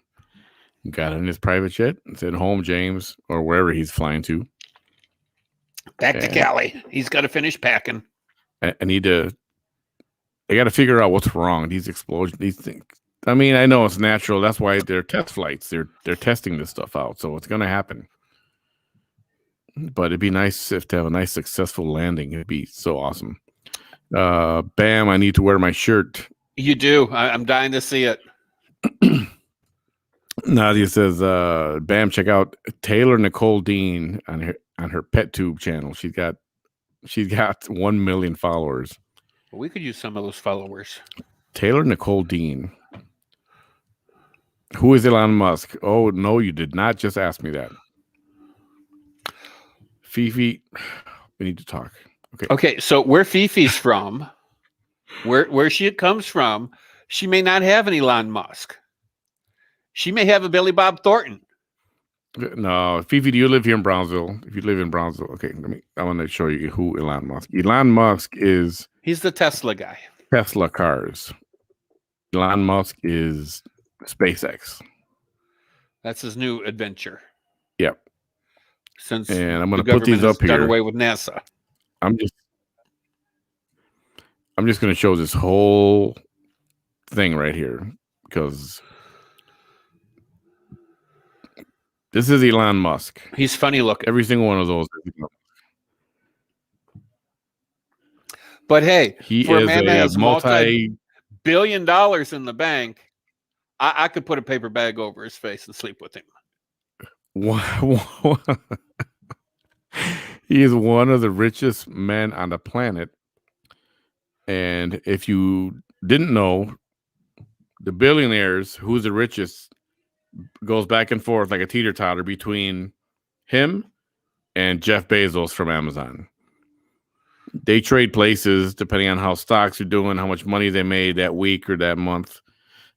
B: got in his private jet, and said, "Home, James," or wherever he's flying to.
A: Back to Cali. He's got to finish packing.
B: I got to figure out what's wrong. These explosions, these things. I mean, I know it's natural. That's why they're test flights. They're testing this stuff out, so it's going to happen. But it'd be nice to have a nice, successful landing. It'd be so awesome. Bam! I need to wear my shirt.
A: You do. I'm dying to see it.
B: Nadia says, "Bam! Check out Taylor Nicole Dean on her PetTube channel. She's got 1 million followers."
A: Well, we could use some of those followers.
B: Taylor Nicole Dean. Who is Elon Musk? Oh, no, you did not just ask me that. Fifi, we need to talk.
A: Okay, so where Fifi's from, where she comes from, she may not have an Elon Musk. She may have a Billy Bob Thornton.
B: No, Fifi, do you live here in Brownsville? If you live in Brownsville, okay, I want to show you who Elon Musk. Elon Musk is...
A: He's the Tesla guy.
B: Tesla cars. Elon Musk is SpaceX.
A: That's his new adventure.
B: Yep.
A: And
B: I'm going to put these up here.
A: Done away with NASA.
B: I'm just going to show this whole thing right here because this is Elon Musk.
A: He's funny looking.
B: Every single one of those.
A: But hey,
B: He
A: for a
B: is
A: man that
B: a
A: has
B: multi.
A: $multi-billion in the bank, I could put a paper bag over his face and sleep with him.
B: He is one of the richest men on the planet. And if you didn't know, the billionaires, who's the richest, goes back and forth like a teeter-totter between him and Jeff Bezos from Amazon. They trade places depending on how stocks are doing, how much money they made that week or that month,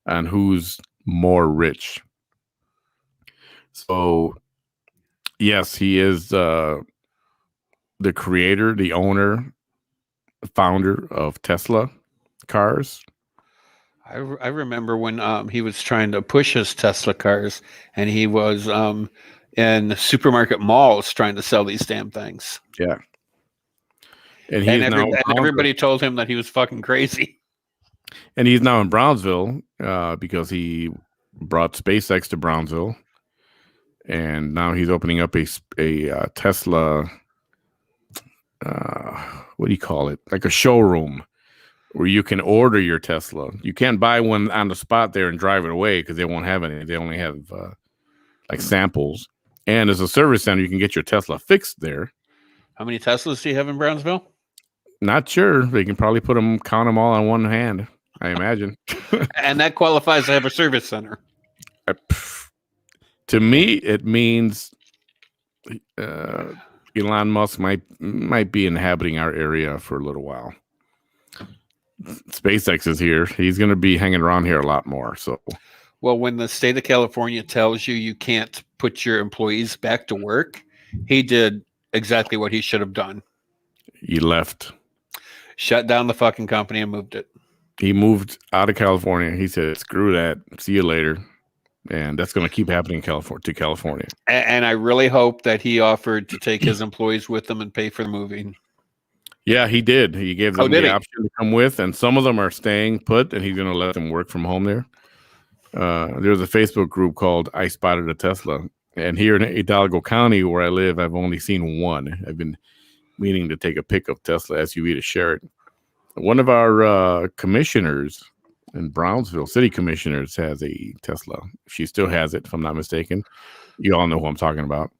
B: and who's more rich. So, yes, he is the creator, the owner, founder of Tesla cars.
A: I remember when he was trying to push his Tesla cars, and he was in supermarket malls trying to sell these damn things.
B: Yeah. And
A: everybody told him that he was fucking crazy.
B: And he's now in Brownsville because he brought SpaceX to Brownsville, and now he's opening up a Tesla. What do you call it? Like a showroom where you can order your Tesla. You can't buy one on the spot there and drive it away because they won't have any. They only have like samples. And as a service center, you can get your Tesla fixed there.
A: How many Teslas do you have in Brownsville?
B: Not sure. They can probably count them all on one hand, I imagine.
A: And that qualifies to have a service center.
B: To me, it means Elon Musk might be inhabiting our area for a little while. SpaceX is here. He's going to be hanging around here a lot more. So,
A: well, when the state of California tells you can't put your employees back to work, he did exactly what he should have done.
B: He left.
A: Shut down the fucking company and moved it.
B: He moved out of California. He said, screw that. See you later. And that's going to keep happening to California.
A: And I really hope that he offered to take his employees with him and pay for the moving.
B: Yeah, he did. He gave them the option to come with, and some of them are staying put, and he's going to let them work from home there. There's a Facebook group called I Spotted a Tesla. And here in Hidalgo County, where I live, I've only seen one. I've been meaning to take a pic of Tesla SUV to share it. One of our commissioners in Brownsville, city commissioners, has a Tesla. She still has it, if I'm not mistaken. You all know who I'm talking about.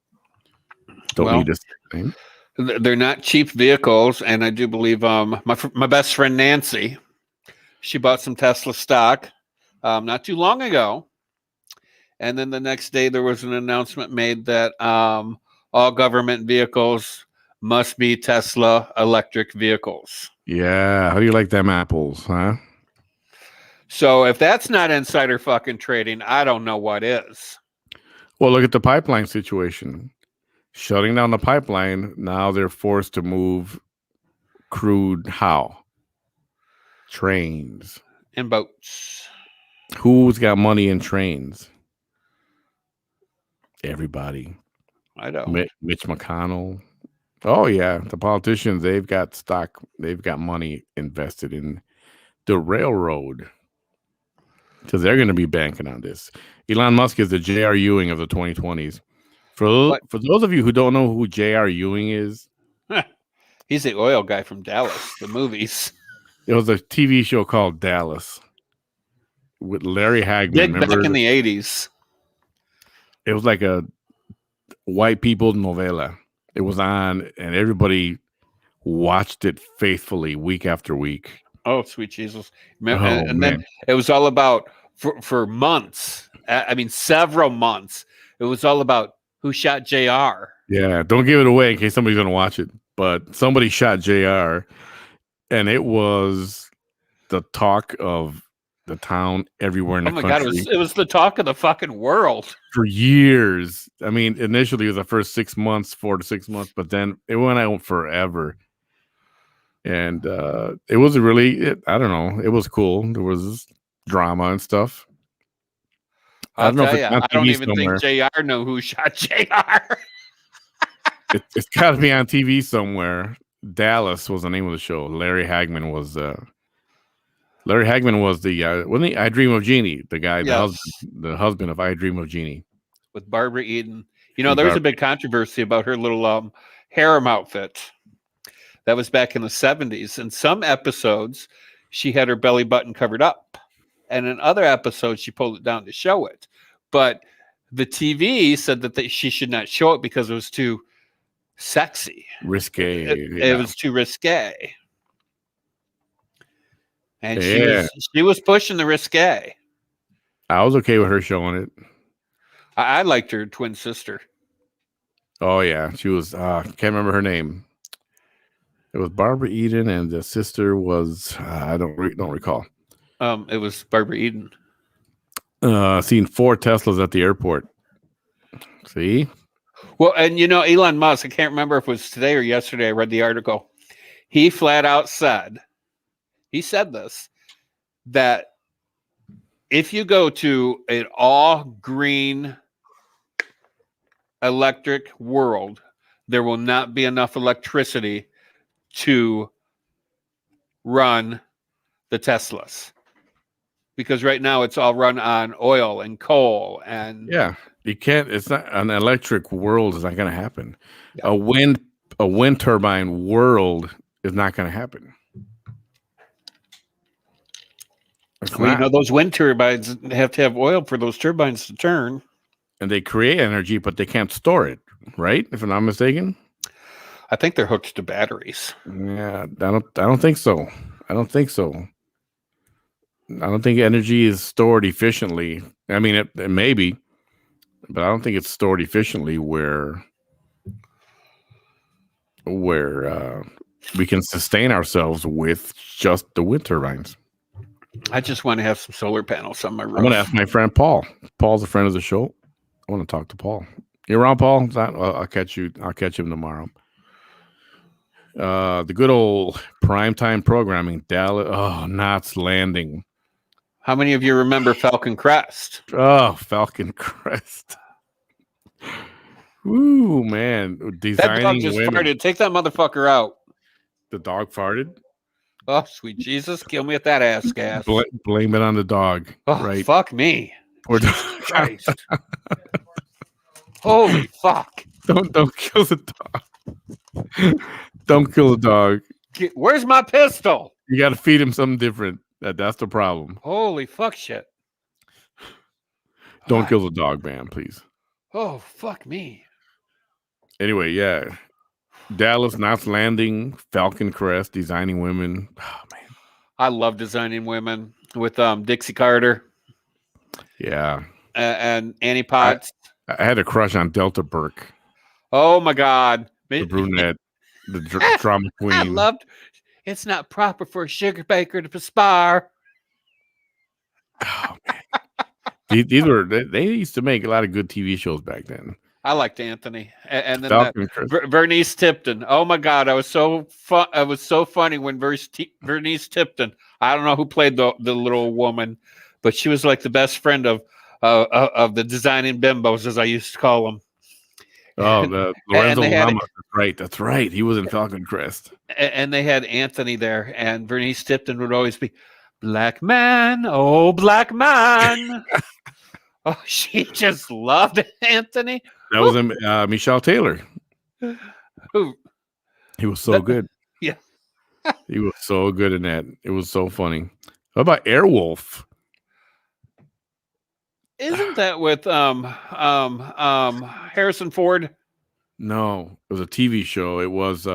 B: Don't need this thing.
A: They're not cheap vehicles, and I do believe my best friend Nancy, she bought some Tesla stock not too long ago, and then the next day there was an announcement made that all government vehicles must be Tesla electric vehicles.
B: Yeah, how do you like them apples, huh?
A: So if that's not insider fucking trading, I don't know what is.
B: Well, look at the pipeline situation. Shutting down the pipeline, now they're forced to move crude how? Trains.
A: And boats.
B: Who's got money in trains? Everybody.
A: I know.
B: Mitch McConnell. Oh, yeah. The politicians, they've got stock. They've got money invested in the railroad. So they're going to be banking on this. Elon Musk is the J.R. Ewing of the 2020s. For those of you who don't know who J.R. Ewing is,
A: he's the oil guy from Dallas, the movies.
B: It was a TV show called Dallas with Larry Hagman.
A: Back in the 80s.
B: It was like a white people novela. It was on, and everybody watched it faithfully week after week.
A: Oh, sweet Jesus. Then it was all about, for months, I mean, several months, it was all about who shot JR.
B: Yeah, don't give it away in case somebody's going to watch it. But somebody shot JR, and it was the talk of the town everywhere in the country.
A: Oh my God, it was the talk of the fucking world.
B: For years. I mean, initially it was the first 6 months, 4 to 6 months, but then it went on forever. And it was I don't know, it was cool. There was drama and stuff.
A: I don't even think JR know who shot JR.
B: It's got to be on TV somewhere. Dallas was the name of the show. Larry Hagman was the wasn't he? I Dream of Jeannie, the guy,
A: Yes,
B: the husband of I Dream of Jeannie.
A: with Barbara Eden.
B: And
A: There was a big controversy about her little harem outfit. That was back in the 70s. In some episodes, she had her belly button covered up. And in other episodes, she pulled it down to show it. But the TV said that she should not show it because it was too sexy.
B: Risque.
A: It was too risque. And
B: Yeah.
A: she was pushing the risque.
B: I was okay with her showing it.
A: I liked her twin sister.
B: Oh yeah, she was. Can't remember her name. It was Barbara Eden, and the sister was I don't recall.
A: It was Barbara Eden.
B: Seen 4 Teslas at the airport. See?
A: Well, and Elon Musk, I can't remember if it was today or yesterday, I read the article. He flat out said this, that if you go to an all green electric world, there will not be enough electricity to run the Teslas. Because right now it's all run on oil and coal and
B: you can't. It's not an electric world. Is not going to happen.
A: Yeah.
B: A wind turbine world is not going to happen.
A: Well, those wind turbines have to have oil for those turbines to turn,
B: and they create energy, but they can't store it. Right? If I'm not mistaken.
A: I think they're hooked to batteries.
B: Yeah, I don't think so. I don't think energy is stored efficiently. I mean, it may be, but I don't think it's stored efficiently where we can sustain ourselves with just the wind turbines.
A: I just want to have some solar panels on my roof.
B: I'm going to ask my friend Paul. Paul's a friend of the show. I want to talk to Paul. You around, Paul? I'll catch you. I'll catch him tomorrow. The good old primetime programming, Dallas. Oh, Knots Landing.
A: How many of you remember Falcon Crest?
B: Oh, Falcon Crest. Ooh, man. Designing
A: that dog just
B: women.
A: farted. Take that motherfucker out.
B: The dog farted?
A: Oh, sweet Jesus. Kill me with that ass gas.
B: Blame it on the dog.
A: Oh,
B: right?
A: Fuck me.
B: Or
A: Christ. Holy fuck.
B: Don't kill the dog. Don't kill the dog.
A: Where's my pistol?
B: You got to feed him something different. That's the problem.
A: Holy fuck shit.
B: Don't kill the dog, man, please.
A: Oh, fuck me.
B: Anyway, yeah. Dallas, Knots Landing, Falcon Crest, Designing Women. Oh, man.
A: I love Designing Women with Dixie Carter.
B: Yeah.
A: And Annie Potts.
B: I had a crush on Delta Burke.
A: Oh, my God.
B: The brunette, the drama queen.
A: I loved It's not proper for a sugar baker to perspire.
B: Oh, man. They used to make a lot of good TV shows back then.
A: I liked Anthony, and then Vernice Tipton. Oh my God, I was so funny when Vernice Tipton. I don't know who played the little woman, but she was like the best friend of the designing bimbos, as I used to call them.
B: Oh, the Lorenzo Lamas. That's right. He was in Falcon Crest.
A: And they had Anthony there, and Vernice Tipton would always be, "Black man, oh black man." Oh, she just loved Anthony.
B: That was Michelle Taylor.
A: Who?
B: He was so good.
A: Yeah.
B: He was so good in that. It was so funny. What about Airwolf?
A: Isn't that with Harrison Ford?
B: No, it was a TV show. It was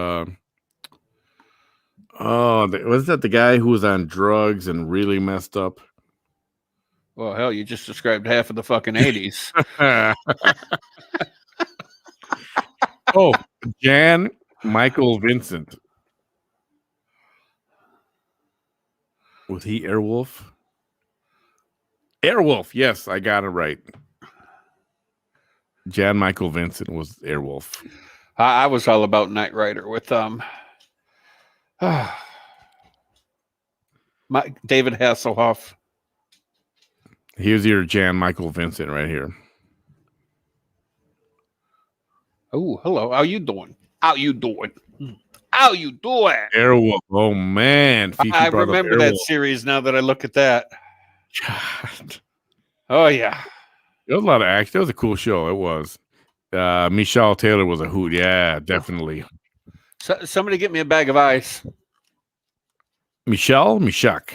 B: was that the guy who was on drugs and really messed up?
A: Well, hell, you just described half of the fucking 80s.
B: Oh, Jan Michael Vincent. Was he Airwolf? Airwolf, yes, I got it right. Jan Michael Vincent was Airwolf.
A: I was all about Knight Rider with David Hasselhoff.
B: Here's your Jan Michael Vincent right here.
A: Oh, hello. How you doing? How you doing?
B: Airwolf. Oh man, Fifi
A: I
B: brought up
A: remember that
B: Airwolf.
A: series now that I look at that.
B: God.
A: Oh yeah.
B: There was a lot of action. It was a cool show. It was. Michelle Taylor was a hoot. Yeah, definitely.
A: So, somebody get me a bag of ice.
B: Michak.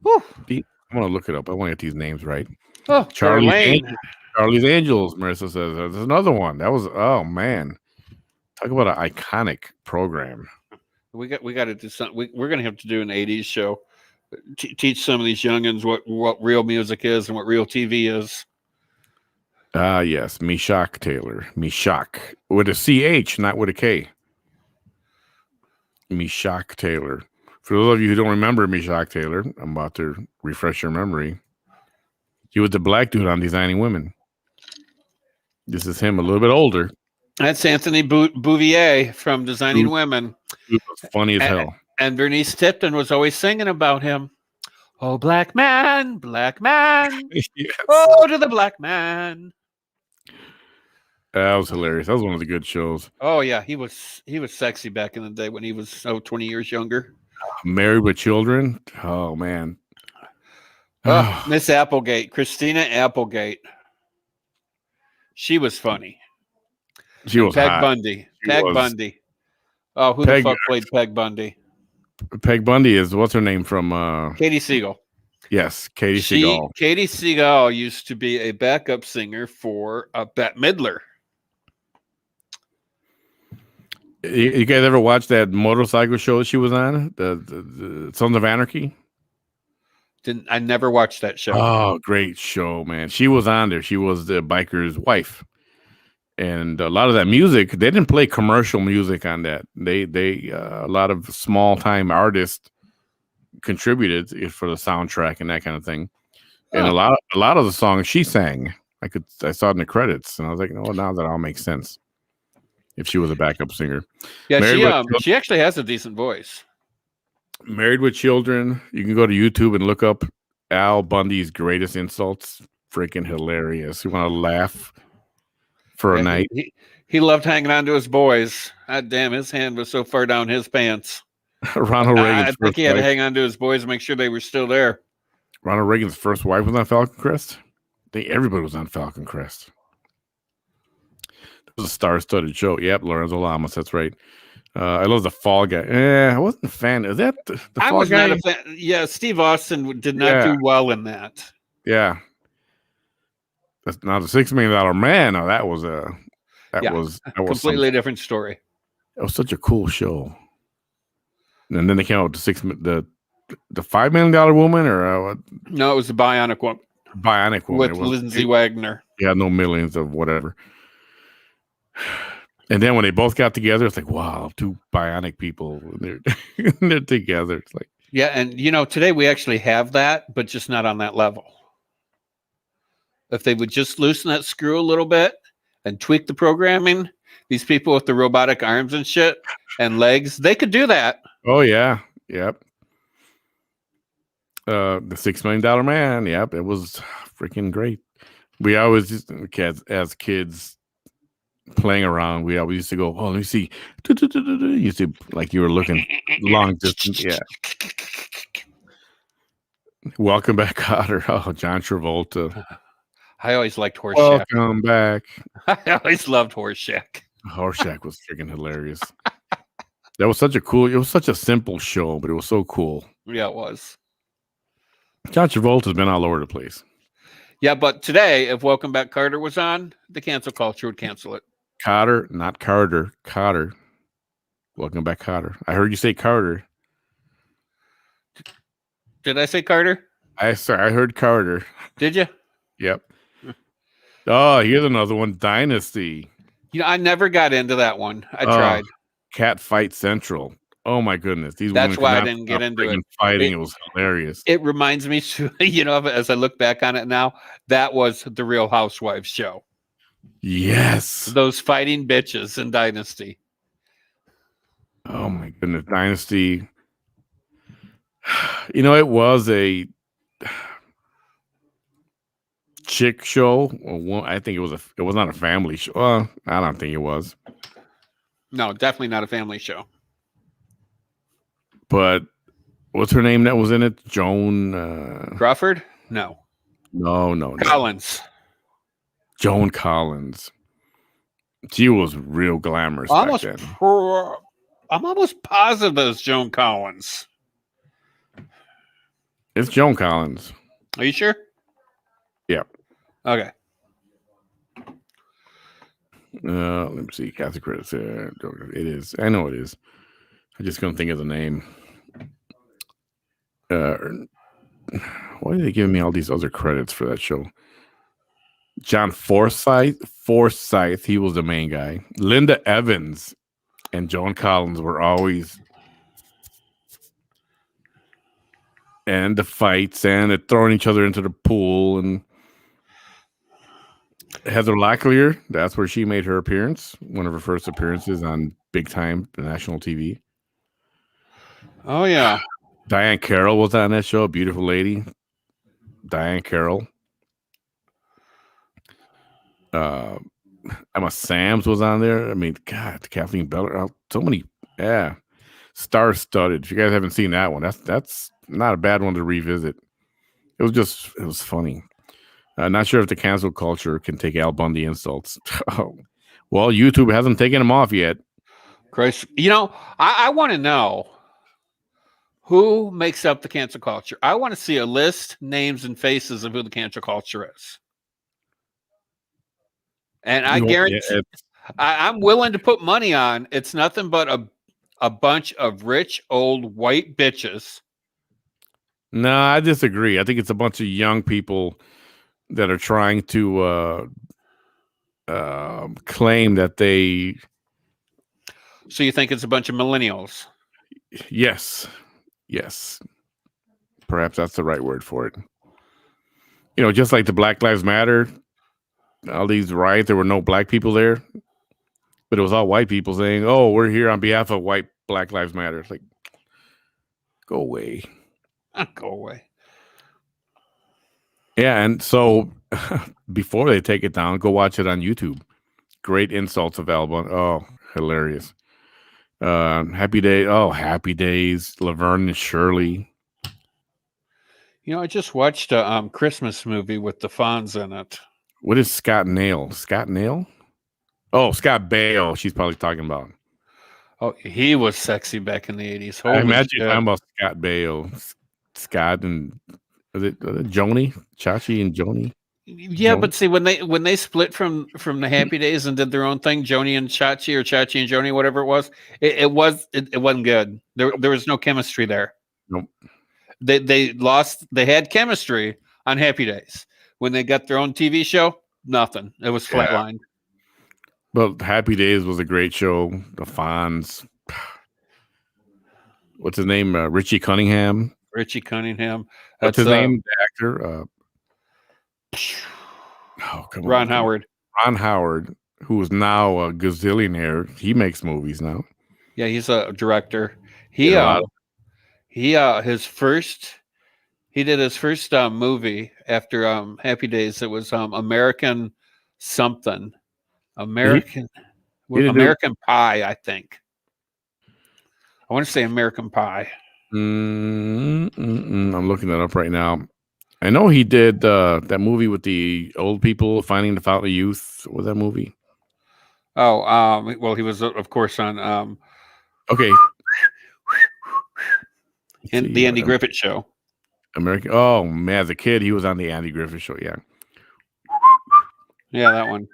A: Whew.
B: I'm gonna look it up. I want to get these names right.
A: Oh,
B: Charlie's
A: Verlaine.
B: Angels. Marissa says there's another one. That was man. Talk about an iconic program.
A: We got to do something. We're gonna have to do an '80s show. Teach some of these youngins what real music is and what real TV is.
B: Yes, Mishak Taylor. Mishak with a CH, not with a K. Mishak Taylor. For those of you who don't remember Mishak Taylor, I'm about to refresh your memory. He was the black dude on Designing Women. This is him, a little bit older.
A: That's Anthony Bouvier from Designing Women.
B: Dude was funny as hell.
A: And Bernice Tipton was always singing about him. Oh, black man, black man.
B: Yes.
A: Oh, to the black man.
B: That was hilarious. That was one of the good shows.
A: Oh yeah, he was sexy back in the day when he was 20 years younger.
B: Married with Children. Oh man.
A: Oh, Miss Applegate, Christina Applegate. She was funny.
B: She was
A: Peg
B: hot.
A: Bundy. Peg Bundy. Oh, who the fuck played Peg Bundy?
B: Peg Bundy is what's her name from
A: Katie Siegel.
B: Yes, Katie Siegel.
A: Katie Siegel used to be a backup singer for Bette Midler.
B: You guys ever watch that motorcycle show she was on? The Sons of Anarchy?
A: I never watched that show.
B: Oh, great show, man. She was on there. She was the biker's wife. And a lot of that music, they didn't play commercial music on that. They a lot of small time artists contributed for the soundtrack and that kind of thing. And a lot of the songs she sang, I saw it in the credits, and I was like, oh, now that all makes sense. If she was a backup singer,
A: yeah, she actually has a decent voice.
B: Married with Children. You can go to YouTube and look up Al Bundy's greatest insults. Freaking hilarious. You want to laugh for a night?
A: He loved hanging on to his boys. God damn, his hand was so far down his pants.
B: Ronald Reagan.
A: I think he had to hang on to his boys to make sure they were still there.
B: Ronald Reagan's first wife was on Falcon Crest. I think everybody was on Falcon Crest. It was a star-studded show. Yep, Lorenzo Lamas. That's right. I love the Fall Guy. I wasn't a fan. Is that the
A: I
B: Fall
A: was
B: Guy?
A: not a fan. Yeah, Steve Austin did not do well in that.
B: Yeah. That's not the $6 Million Man. No, that was
A: completely different story.
B: It was such a cool show. And then they came out with the $5 Million Woman, or
A: no, it was the Bionic Woman.
B: Bionic Woman
A: with Lindsay Wagner.
B: Yeah, no millions of whatever. And then when they both got together, it's like, wow, two bionic people. They're together. It's like,
A: yeah, and today we actually have that, but just not on that level. If they would just loosen that screw a little bit and tweak the programming, these people with the robotic arms and shit and legs, they could do that.
B: Oh yeah, yep. The $6 Million Man, yep, it was freaking great. We always just, as kids playing around, we always used to go, oh, let me see. You used to, like, you were looking long distance. Yeah. Welcome back, Cotter. Oh, John Travolta.
A: I always liked Horseshack.
B: Welcome back.
A: I always loved Horseshack.
B: Horseshack was freaking hilarious. That was it was such a simple show, but it was so cool.
A: Yeah, it was.
B: John Travolta's been all over the place.
A: Yeah, but today, if Welcome Back Carter was on, the cancel culture would cancel it.
B: Cotter, not Carter. Cotter. Welcome Back, Cotter. I heard you say Carter.
A: Did I say Carter?
B: I heard Carter.
A: Did you?
B: Yep. Oh, here's another one. Dynasty.
A: I never got into that one. I tried.
B: Cat Fight Central. Oh my goodness.
A: That's why I didn't get into it.
B: Fighting. It was hilarious.
A: It reminds me, as I look back on it now, that was the Real Housewives show.
B: Yes.
A: Those fighting bitches in Dynasty.
B: Oh my goodness. Dynasty. It was a chick show. I think it was not a family show. I don't think it was.
A: No, definitely not a family show.
B: But what's her name that was in it? Joan.
A: Crawford? No.
B: No.
A: Collins.
B: Joan Collins. She was real glamorous back
A: Almost.
B: then.
A: I'm almost positive that's Joan Collins.
B: It's Joan Collins.
A: Are you sure?
B: Yeah.
A: Okay.
B: Let me see. Cast credits. It is. I know it is. I just couldn't think of the name. Why are they giving me all these other credits for that show? John Forsyth. He was the main guy. Linda Evans and Joan Collins were always. And the fights and the throwing each other into the pool. And Heather Locklear, that's where she made her appearance. One of her first appearances on big time national TV.
A: Oh, yeah.
B: Diane Carroll was on that show. A beautiful lady. Diane Carroll. Emma Sams was on there. I mean, God, Kathleen Beller. So many, yeah, star-studded. If you guys haven't seen that one, that's not a bad one to revisit. It was funny. Not sure if the cancel culture can take Al Bundy insults. Well, YouTube hasn't taken them off yet.
A: Christ, I want to know who makes up the cancel culture. I want to see a list, names, and faces of who the cancel culture is. And I guarantee, I'm willing to put money on it's nothing but a bunch of rich old white bitches.
B: No, I disagree. I think it's a bunch of young people that are trying to claim that they.
A: So you think it's a bunch of millennials?
B: Yes. Perhaps that's the right word for it. Just like the Black Lives Matter, all these riots, there were no black people there, but it was all white people saying, "Oh, we're here on behalf of white Black Lives Matter." It's like, go away.
A: Go away.
B: Yeah, and so before they take it down, go watch it on YouTube. Great insults available. Oh, hilarious. Happy Day. Oh, Happy Days. Laverne and Shirley.
A: I just watched a Christmas movie with the Fonz in it.
B: What is Scott Nail? Scott Nail? Oh, Scott Baio. She's probably talking about.
A: Oh, he was sexy back in the 80s.
B: I imagine you're talking about Scott Baio. Scott and was it Joni? Chachi and Joni?
A: Yeah, Joni? But see, when they split from the Happy Days and did their own thing, Joni and Chachi or Chachi and Joni, whatever it was, it wasn't good. There was no chemistry there.
B: Nope.
A: They lost. They had chemistry on Happy Days. When they got their own TV show, nothing. It was flatlined.
B: But Happy Days was a great show. The Fonz. What's his name? Richie Cunningham.
A: Richie Cunningham.
B: What's his name? The actor. Come on.
A: Ron Howard.
B: Ron Howard, who is now a gazillionaire. He makes movies now.
A: Yeah, he's a director. He did his first movie after Happy Days. It was American something. American Pie, I think. I want to say American Pie.
B: I'm looking that up right now. I know he did that movie with the old people finding the Fountain of Youth. What was that movie?
A: Oh, well, he was of course on.
B: Okay.
A: In the Andy Griffith Show.
B: American. Oh man, as a kid, he was on the Andy Griffith Show. Yeah.
A: Yeah, that one.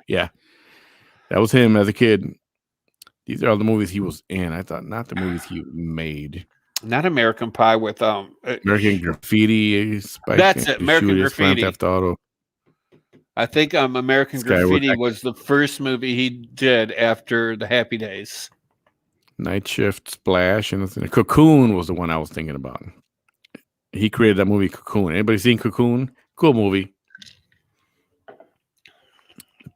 B: Yeah, that was him as a kid. These are all the movies he was in. I thought not the movies he made.
A: Not American Pie with
B: American Graffiti.
A: That's it. American Graffiti.
B: Theft Auto.
A: I think American Graffiti was the first movie he did after the Happy Days.
B: Night Shift, Splash, and Cocoon was the one I was thinking about. He created that movie Cocoon. Anybody seen Cocoon? Cool movie.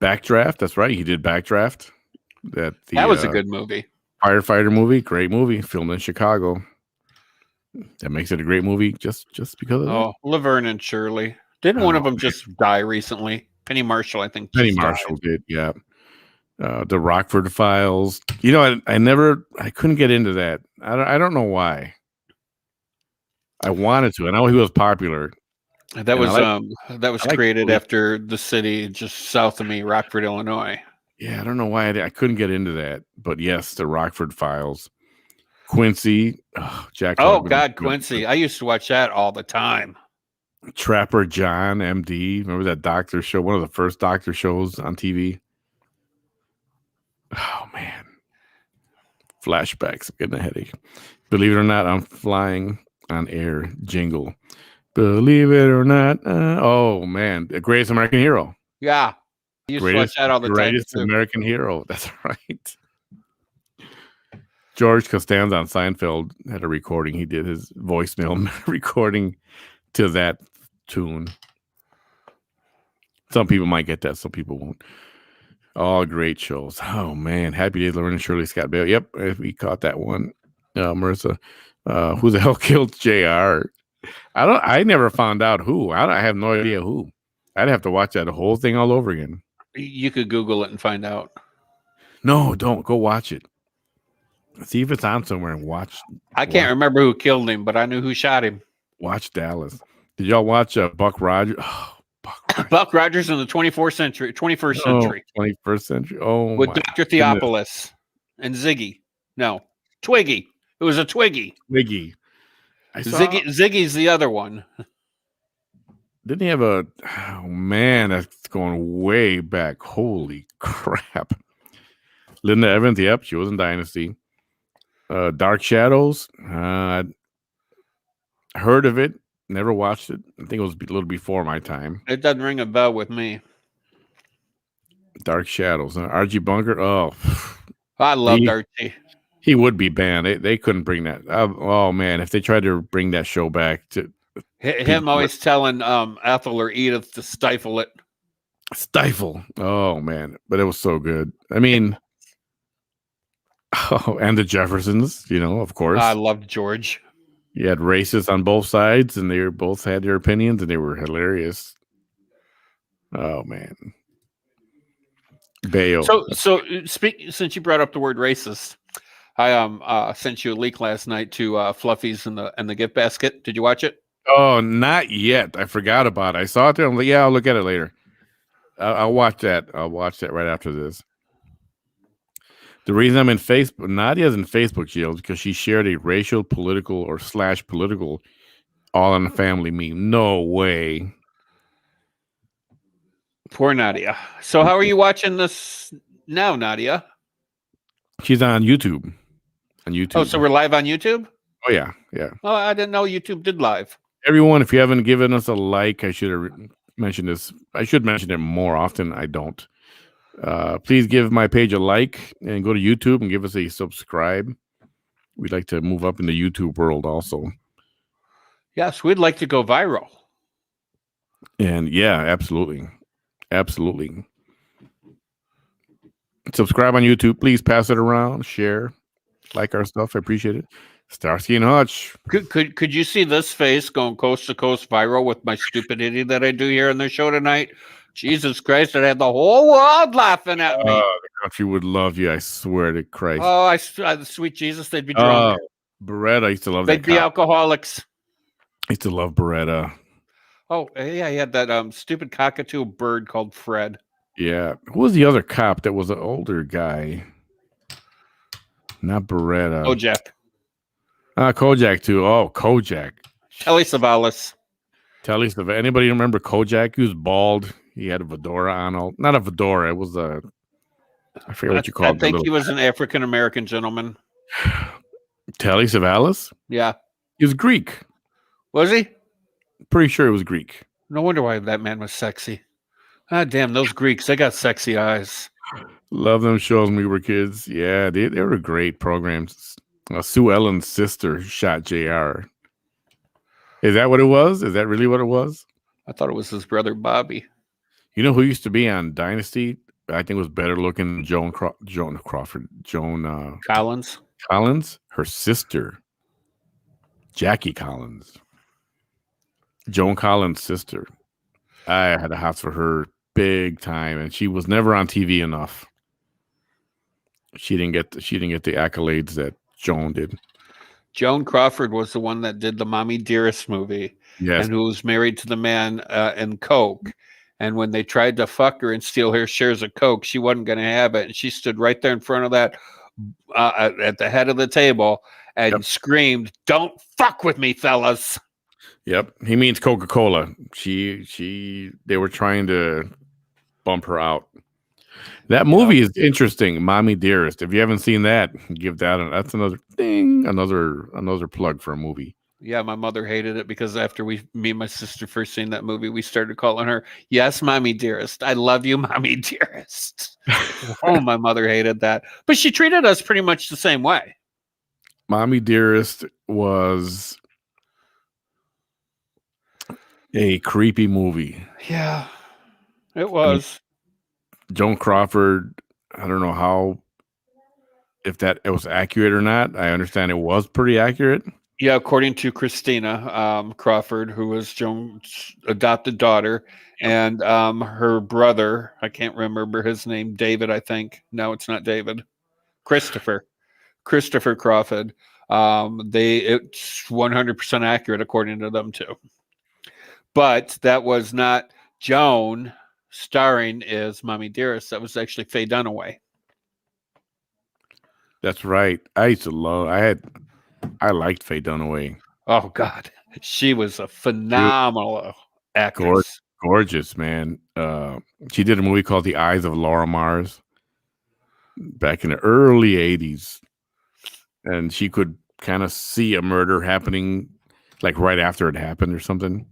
B: Backdraft. That's right. He did Backdraft. That
A: was a good movie.
B: Firefighter movie. Great movie. Filmed in Chicago. That makes it a great movie just because of that.
A: Laverne and Shirley. Didn't one of them just die recently? Penny Marshall, I think,
B: Penny
A: just died.
B: Marshall did, yeah. The Rockford Files. I couldn't get into that. I don't know why. I wanted to. I know he was popular.
A: That was
B: I like
A: created
B: police.
A: after the city just south of me, Rockford, Illinois.
B: Yeah, I don't know why I couldn't get into that. But yes, the Rockford Files. Quincy. Jack
A: Oh
B: Klugman.
A: God, Quincy! I used to watch that all the time.
B: Trapper John, MD. Remember that doctor show? One of the first doctor shows on TV. Oh man, flashbacks. I'm getting a headache. Believe it or not, I'm flying on air. Jingle. Believe it or not. Oh man, the Greatest American Hero.
A: Yeah, I used to watch that all the time.
B: Greatest American Hero. That's right. George Costanza on Seinfeld had a recording. He did his voicemail recording to that tune. Some people might get that, some people won't. All great shows. Oh man, Happy Days, Laverne and Shirley, Scott Bale. Yep, we caught that one. Marissa, who the hell killed Jr.? I never found out who. I have no idea who. I'd have to watch that whole thing all over again.
A: You could Google it and find out.
B: No, don't go watch it. See if it's on somewhere and watch.
A: I can't remember who killed him, but I knew who shot him.
B: Watch Dallas. Did y'all watch Buck Rogers? Oh,
A: Buck Rogers in the 21st century.
B: 21st century. Oh,
A: with Dr. Theopolis and Ziggy. No, Twiggy. It was a Twiggy.
B: Twiggy.
A: Ziggy's the other one.
B: Didn't he have a? Oh man, that's going way back. Holy crap! Linda Evans. Yep, she was in Dynasty. Dark Shadows. Heard of it. Never watched it. I think it was a little before my time.
A: It doesn't ring a bell with me.
B: Dark Shadows. R.G. Bunker. Oh,
A: I loved Archie.
B: He would be banned. They couldn't bring that. Oh man, if they tried to bring that show back to
A: him, always telling Ethel or Edith to stifle it.
B: Stifle. Oh man, but it was so good. I mean, and the Jeffersons. Of course.
A: I loved George.
B: You had racists on both sides, and they both had their opinions, and they were hilarious. Oh man, Bayo.
A: So since you brought up the word racist, I sent you a link last night to Fluffy's and the gift basket. Did you watch it?
B: Oh, not yet. I forgot about it. I saw it there. I'm like, yeah, I'll look at it later. I'll watch that. I'll watch that right after this. The reason I'm in Facebook, Nadia's in Facebook jail because she shared a racial, political, or /political all in the family meme. No way.
A: Poor Nadia. So how are you watching this now, Nadia?
B: She's on YouTube.
A: Oh, so we're live on YouTube?
B: Oh, yeah. Yeah.
A: Oh, I didn't know YouTube did live.
B: Everyone, if you haven't given us a like, I should have mentioned this. I should mention it more often. I don't. Please give my page a like and go to YouTube and give us a subscribe. We'd like to move up in the YouTube world also.
A: Yes, we'd like to go viral.
B: And yeah, absolutely. Absolutely. Subscribe on YouTube. Please pass it around. Share. Like our stuff. I appreciate it. Starsky and Hutch.
A: Could you see this face going coast to coast viral with my stupidity that I do here on the show tonight? Jesus Christ, it had the whole world laughing at me.
B: The country would love you, I swear to Christ.
A: Oh, sweet Jesus, they'd be drunk.
B: Beretta, I used to love
A: that. They'd be alcoholics.
B: I used to love Beretta.
A: Oh, yeah, he had that stupid cockatoo bird called Fred.
B: Yeah. Who was the other cop that was an older guy? Not Beretta.
A: Kojak.
B: Kojak, too. Oh, Kojak.
A: Telly Savalas.
B: Anybody remember Kojak? He was bald. He had a fedora on. Not a fedora. It was a... I forget what you call it.
A: I think he was an African-American gentleman.
B: Telly Savalas?
A: Yeah.
B: He was Greek.
A: Was he?
B: Pretty sure he was Greek.
A: No wonder why that man was sexy. Ah, damn, those Greeks, they got sexy eyes.
B: Love them shows when we were kids. Yeah, they were great programs. Sue Ellen's sister shot JR. Is that what it was? Is that really what it was?
A: I thought it was his brother Bobby.
B: You know who used to be on Dynasty? I think was better looking than Joan Crawford.
A: Collins.
B: Collins? Her sister. Jackie Collins. Joan Collins' sister. I had a house for her big time, and she was never on TV enough. She didn't get the accolades that Joan did.
A: Joan Crawford was the one that did the Mommy Dearest movie
B: Yes.
A: and who was married to the man in Coke. And when they tried to fuck her and steal her shares of Coke, she wasn't going to have it. And she stood right there in front of that at the head of the table and screamed, "Don't fuck with me, fellas."
B: Yep. He means Coca-Cola. They were trying to bump her out. That movie is interesting, Mommy Dearest. If you haven't seen that, give that's another thing, another plug for a movie.
A: Yeah, my mother hated it because after me and my sister first seen that movie, we started calling her, "Yes, Mommy Dearest. I love you, Mommy Dearest." Oh, my mother hated that. But she treated us pretty much the same way.
B: Mommy Dearest was a creepy movie.
A: Yeah, it was.
B: Joan Crawford, I don't know if it was accurate or not. I understand it was pretty accurate.
A: Yeah, according to Christina Crawford, who was Joan's adopted daughter, and her brother, I can't remember his name, David, I think. No, it's not David. Christopher Crawford. It's 100% accurate according to them too. But that was not Joan starring as Mommy Dearest. That was actually Faye Dunaway.
B: That's right. I liked Faye Dunaway.
A: Oh God, she was a phenomenal actress.
B: Gorgeous, man. She did a movie called The Eyes of Laura Mars back in the early 80s. And she could kind of see a murder happening like right after it happened or something.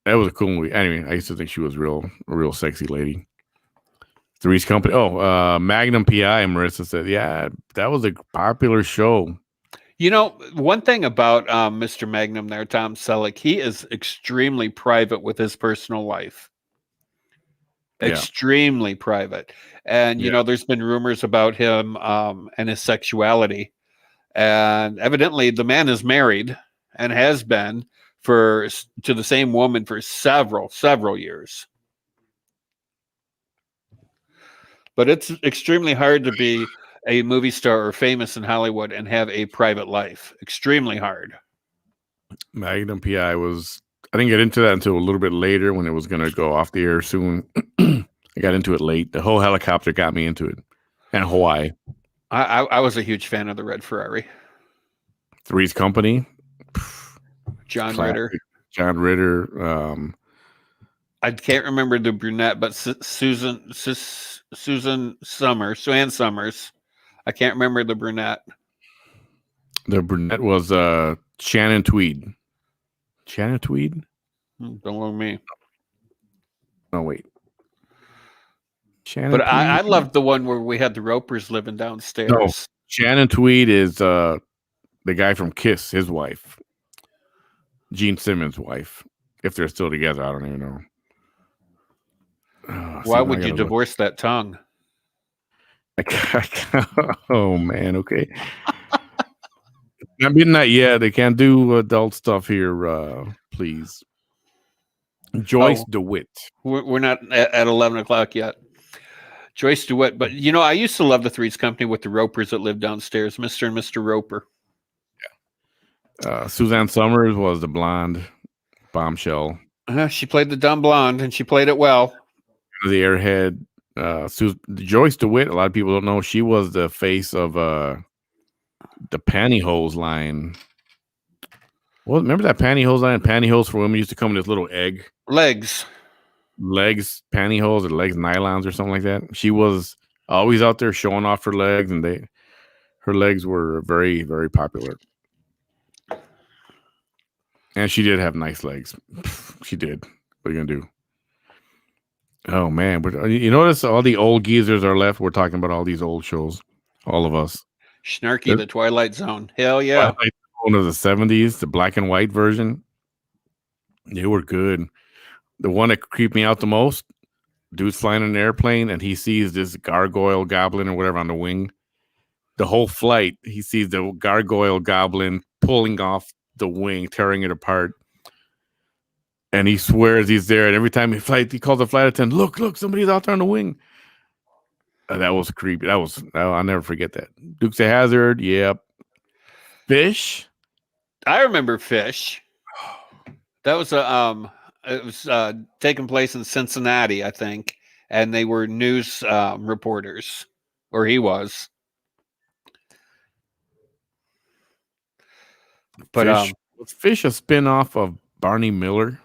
B: That was a cool movie. Anyway, I used to think she was a real sexy lady. Three's Company. Oh, Magnum PI. Marissa said, yeah, that was a popular show.
A: You know, one thing about Mr. Magnum there, Tom Selleck, he is extremely private with his personal life. Extremely private. And, you know, there's been rumors about him and his sexuality. And evidently the man is married and has been to the same woman for several years. But it's extremely hard to be a movie star or famous in Hollywood and have a private life. Extremely hard.
B: Magnum PI I didn't get into that until a little bit later when it was going to go off the air soon. I got into it late. The whole helicopter got me into it. And Hawaii.
A: I was a huge fan of the Red Ferrari.
B: Three's Company.
A: John Ritter.
B: John Ritter.
A: I can't remember the brunette, but Susan Summers, Suzanne Summers. I can't remember the brunette.
B: The brunette was Shannon Tweed. Shannon Tweed?
A: Don't look at me.
B: Oh, wait.
A: Shannon but I loved the one where we had the Ropers living downstairs.
B: No, Shannon Tweed is the guy from Kiss, his wife. Gene Simmons' wife. If they're still together, I don't even know.
A: Why would you divorce that tongue?
B: Oh, man. Okay. I mean, not yet. They can't do adult stuff here, please. Joyce DeWitt.
A: We're not at 11 o'clock yet. Joyce DeWitt. But, you know, I used to love the Three's Company with the Ropers that lived downstairs, Mr. and Mr. Roper.
B: Yeah. Suzanne Summers was the blonde bombshell.
A: She played the dumb blonde, and she played it well.
B: The airhead. Joyce DeWitt, a lot of people don't know, she was the face of the pantyhose line. Well, remember that pantyhose line? Pantyhose for women used to come in this little egg.
A: Legs,
B: pantyhose, or legs nylons or something like that. She was always out there showing off her legs, and her legs were very, very popular. And she did have nice legs. She did. What are you gonna do? Oh man, but you notice all the old geezers are left. We're talking about all these old shows, all of us.
A: Snarky, The Twilight Zone. Hell yeah.
B: Twilight Zone of the 70s, the black and white version. They were good. The one that creeped me out the most, dude's flying an airplane and he sees this gargoyle goblin or whatever on the wing. The whole flight, he sees the gargoyle goblin pulling off the wing, tearing it apart. and he swears he's there. And every time he calls the flight attendant, look, somebody's out there on the wing. That was creepy. I'll never forget that. Dukes of Hazzard, yep. Fish.
A: I remember Fish. That was it was taking place in Cincinnati, I think, and they were news reporters, or he was. But
B: Fish was Fish a spinoff of Barney Miller?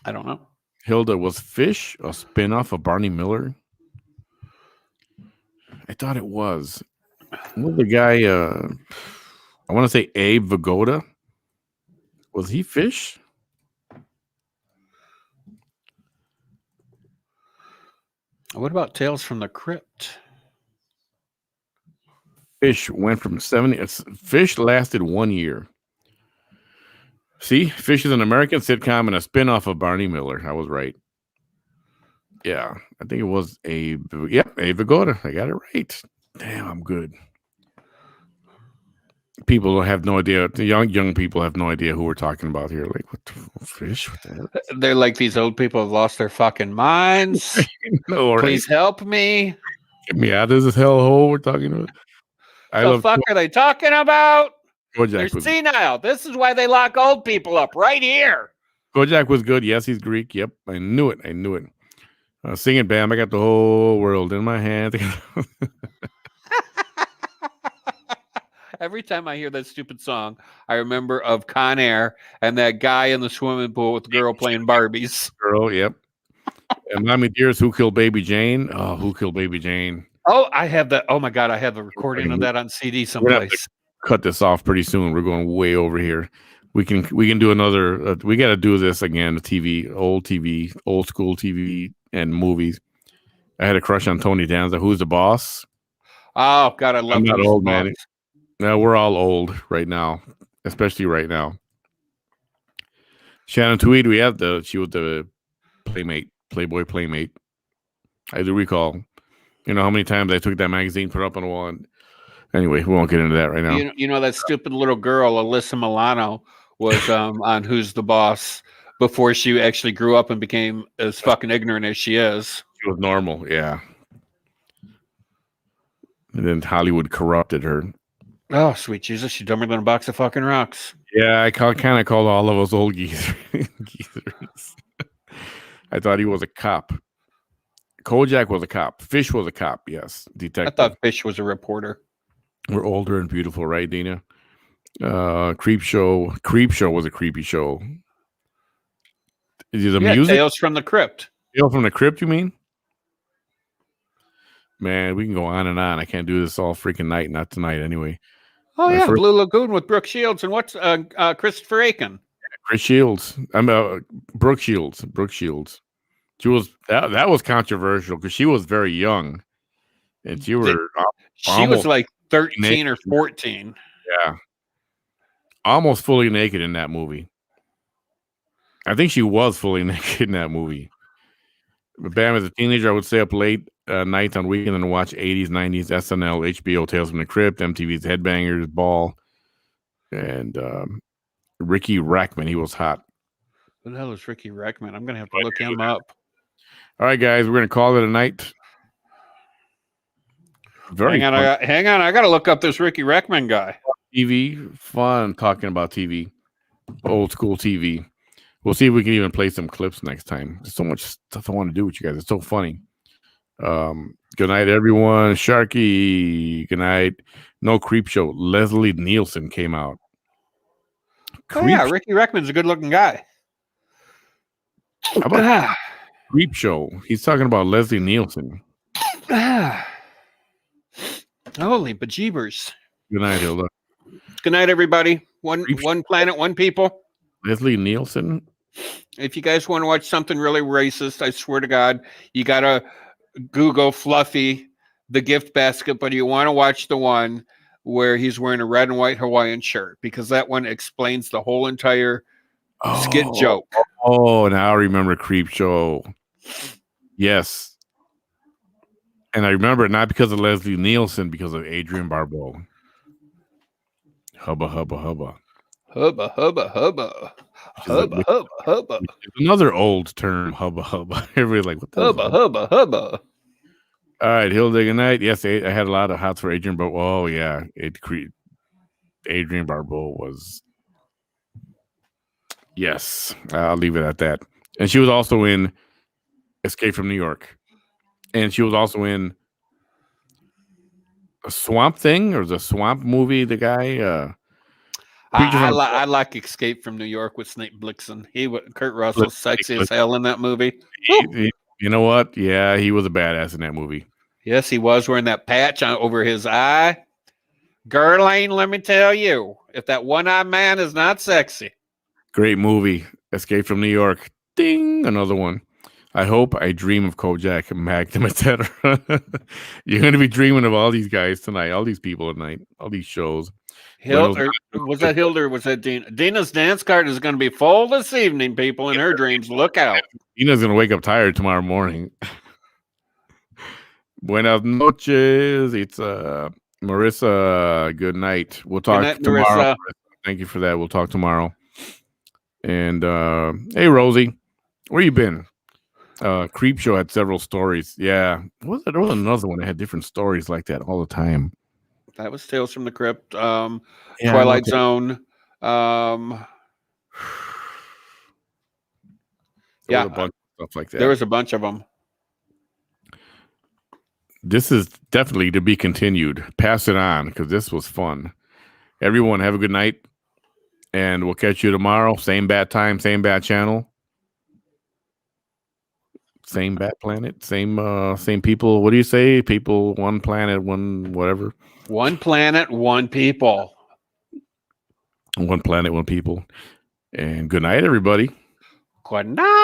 A: I don't know.
B: Hilda, was Fish a spinoff of Barney Miller? I thought it was. What the guy? I want to say Abe Vigoda. Was he Fish?
A: What about Tales from the Crypt?
B: Fish went from 70. Fish lasted 1 year. See, Fish is an American sitcom and a spinoff of Barney Miller. I was right. Yeah, I think it was Abe. Yep, Abe Vigoda. I got it right. Damn, I'm good. People have no idea. The young people have no idea who we're talking about here. Like, what the Fish? What the hell?
A: They're like, these old people have lost their fucking minds.
B: No, right?
A: Please help me.
B: Get me out of this hellhole we're talking about.
A: The fuck are they talking about? They're
B: Kojak
A: senile. This is why they lock old people up right here.
B: Kojak was good. Yes, he's Greek. Yep, I knew it. Sing it, Bam. I got the whole world in my hands.
A: Every time I hear that stupid song, I remember of Con Air and that guy in the swimming pool with the girl playing Barbies.
B: Girl, yep. And Mommy Dearest, Who Killed Baby Jane? Oh, Who Killed Baby Jane?
A: Oh, I have that. Oh my God, I have the recording of that on CD someplace.
B: Cut this off pretty soon. We're going way over here. We can do another. We got to do this again. TV, old school TV, and movies. I had a crush on Tony Danza. Who's the boss?
A: Oh God, I love.
B: I'm not old, man. No, we're all old right now, especially right now. Shannon Tweed, she was the Playboy Playmate. I do recall. You know how many times I took that magazine, put it up on the wall. And anyway, we won't get into that right now.
A: You know that stupid little girl, Alyssa Milano, was on Who's the Boss before she actually grew up and became as fucking ignorant as she is.
B: She was normal, yeah. And then Hollywood corrupted her.
A: Oh, sweet Jesus, she's dumber than a box of fucking rocks.
B: Yeah, I kind of called all of us old geezers. I thought he was a cop. Kojak was a cop. Fish was a cop, yes. Detective.
A: I thought Fish was a reporter.
B: We're older and beautiful, right, Dina? Creep Show. Creep Show was a creepy show. Is it music?
A: Tales from the Crypt.
B: Tales from the Crypt, you mean? Man, we can go on and on. I can't do this all freaking night. Not tonight, anyway.
A: Oh, yeah, Blue Lagoon with Brooke Shields and what's Christopher Aiken.
B: Chris Shields. Brooke Shields. Brooke Shields. She was that was controversial because she was very young, and she was
A: like 13 or 14.
B: Yeah, almost fully naked in that movie. I think she was fully naked in that movie. But Bam, as a teenager, I would stay up late nights on weekend and watch 80s, 90s, SNL, HBO, Tales from the Crypt, MTV's Headbangers, Ball, and Ricky Rackman. He was hot.
A: Who the hell is Ricky Rackman? I'm going to have to look him up.
B: All right, guys, we're going to call it a night.
A: Hang on, I got to look up this Ricky Rackman guy.
B: TV, fun talking about TV, old school TV. We'll see if we can even play some clips next time. There's so much stuff I want to do with you guys. It's so funny. Good night, everyone. Sharky, good night. No Creep Show. Leslie Nielsen came out.
A: Ricky Rackman's a good-looking guy.
B: How about Creep Show? He's talking about Leslie Nielsen.
A: Holy bejeebers.
B: Good night, Hilda.
A: Good night, everybody. One planet, one people.
B: Leslie Nielsen.
A: If you guys want to watch something really racist, I swear to God, you got to Google Fluffy, the gift basket, but you want to watch the one where he's wearing a red and white Hawaiian shirt because that one explains the whole entire skit joke.
B: Oh, now I remember Creep Show. Yes. And I remember it not because of Leslie Nielsen, because of Adrienne Barbeau. Hubba hubba hubba.
A: Hubba, hubba, hubba.
B: Which is, a,
A: Hubba, hubba, hubba.
B: which is another old term, hubba hubba. Everybody's like, what the hell is
A: Hubba,
B: hubba?
A: hubba, hubba.
B: All right, Hilda, good night. Yes, I had a lot of hots for Adrian, but oh yeah, Adrian Barbeau was. Yes, I'll leave it at that. And she was also in Escape from New York, and she was also in a Swamp Thing or the Swamp movie. The guy,
A: I like Escape from New York with Snake Blixen. Kurt Russell's sexy as hell in that movie.
B: You know what? Yeah, he was a badass in that movie.
A: Yes, he was wearing that patch over his eye. Girlane, let me tell you, if that one-eyed man is not sexy.
B: Great movie, Escape from New York. Ding, another one. I hope I dream of Kojak, Magnum, etc. You're going to be dreaming of all these guys tonight, all these people tonight, all these shows.
A: Was that Hilda or was that Dina? Dina's dance card is going to be full this evening, people, in her dreams. Look out.
B: Dina's going to wake up tired tomorrow morning. Buenas noches. It's Marissa. Good night. We'll talk tomorrow. Marissa. Thank you for that. We'll talk tomorrow. And hey, Rosie, where you been? Creep Show had several stories. Yeah, there was another one that had different stories like that all the time.
A: That was Tales from the Crypt, Twilight Zone.
B: Yeah, a bunch of stuff like that.
A: There was a bunch of them.
B: This is definitely to be continued. Pass it on because this was fun. Everyone, have a good night, and we'll catch you tomorrow. Same bat time, same bat channel. Same bat planet, same people. What do you say? People, one planet, one whatever.
A: One planet, one people.
B: One planet, one people. And good night, everybody.
A: Good night.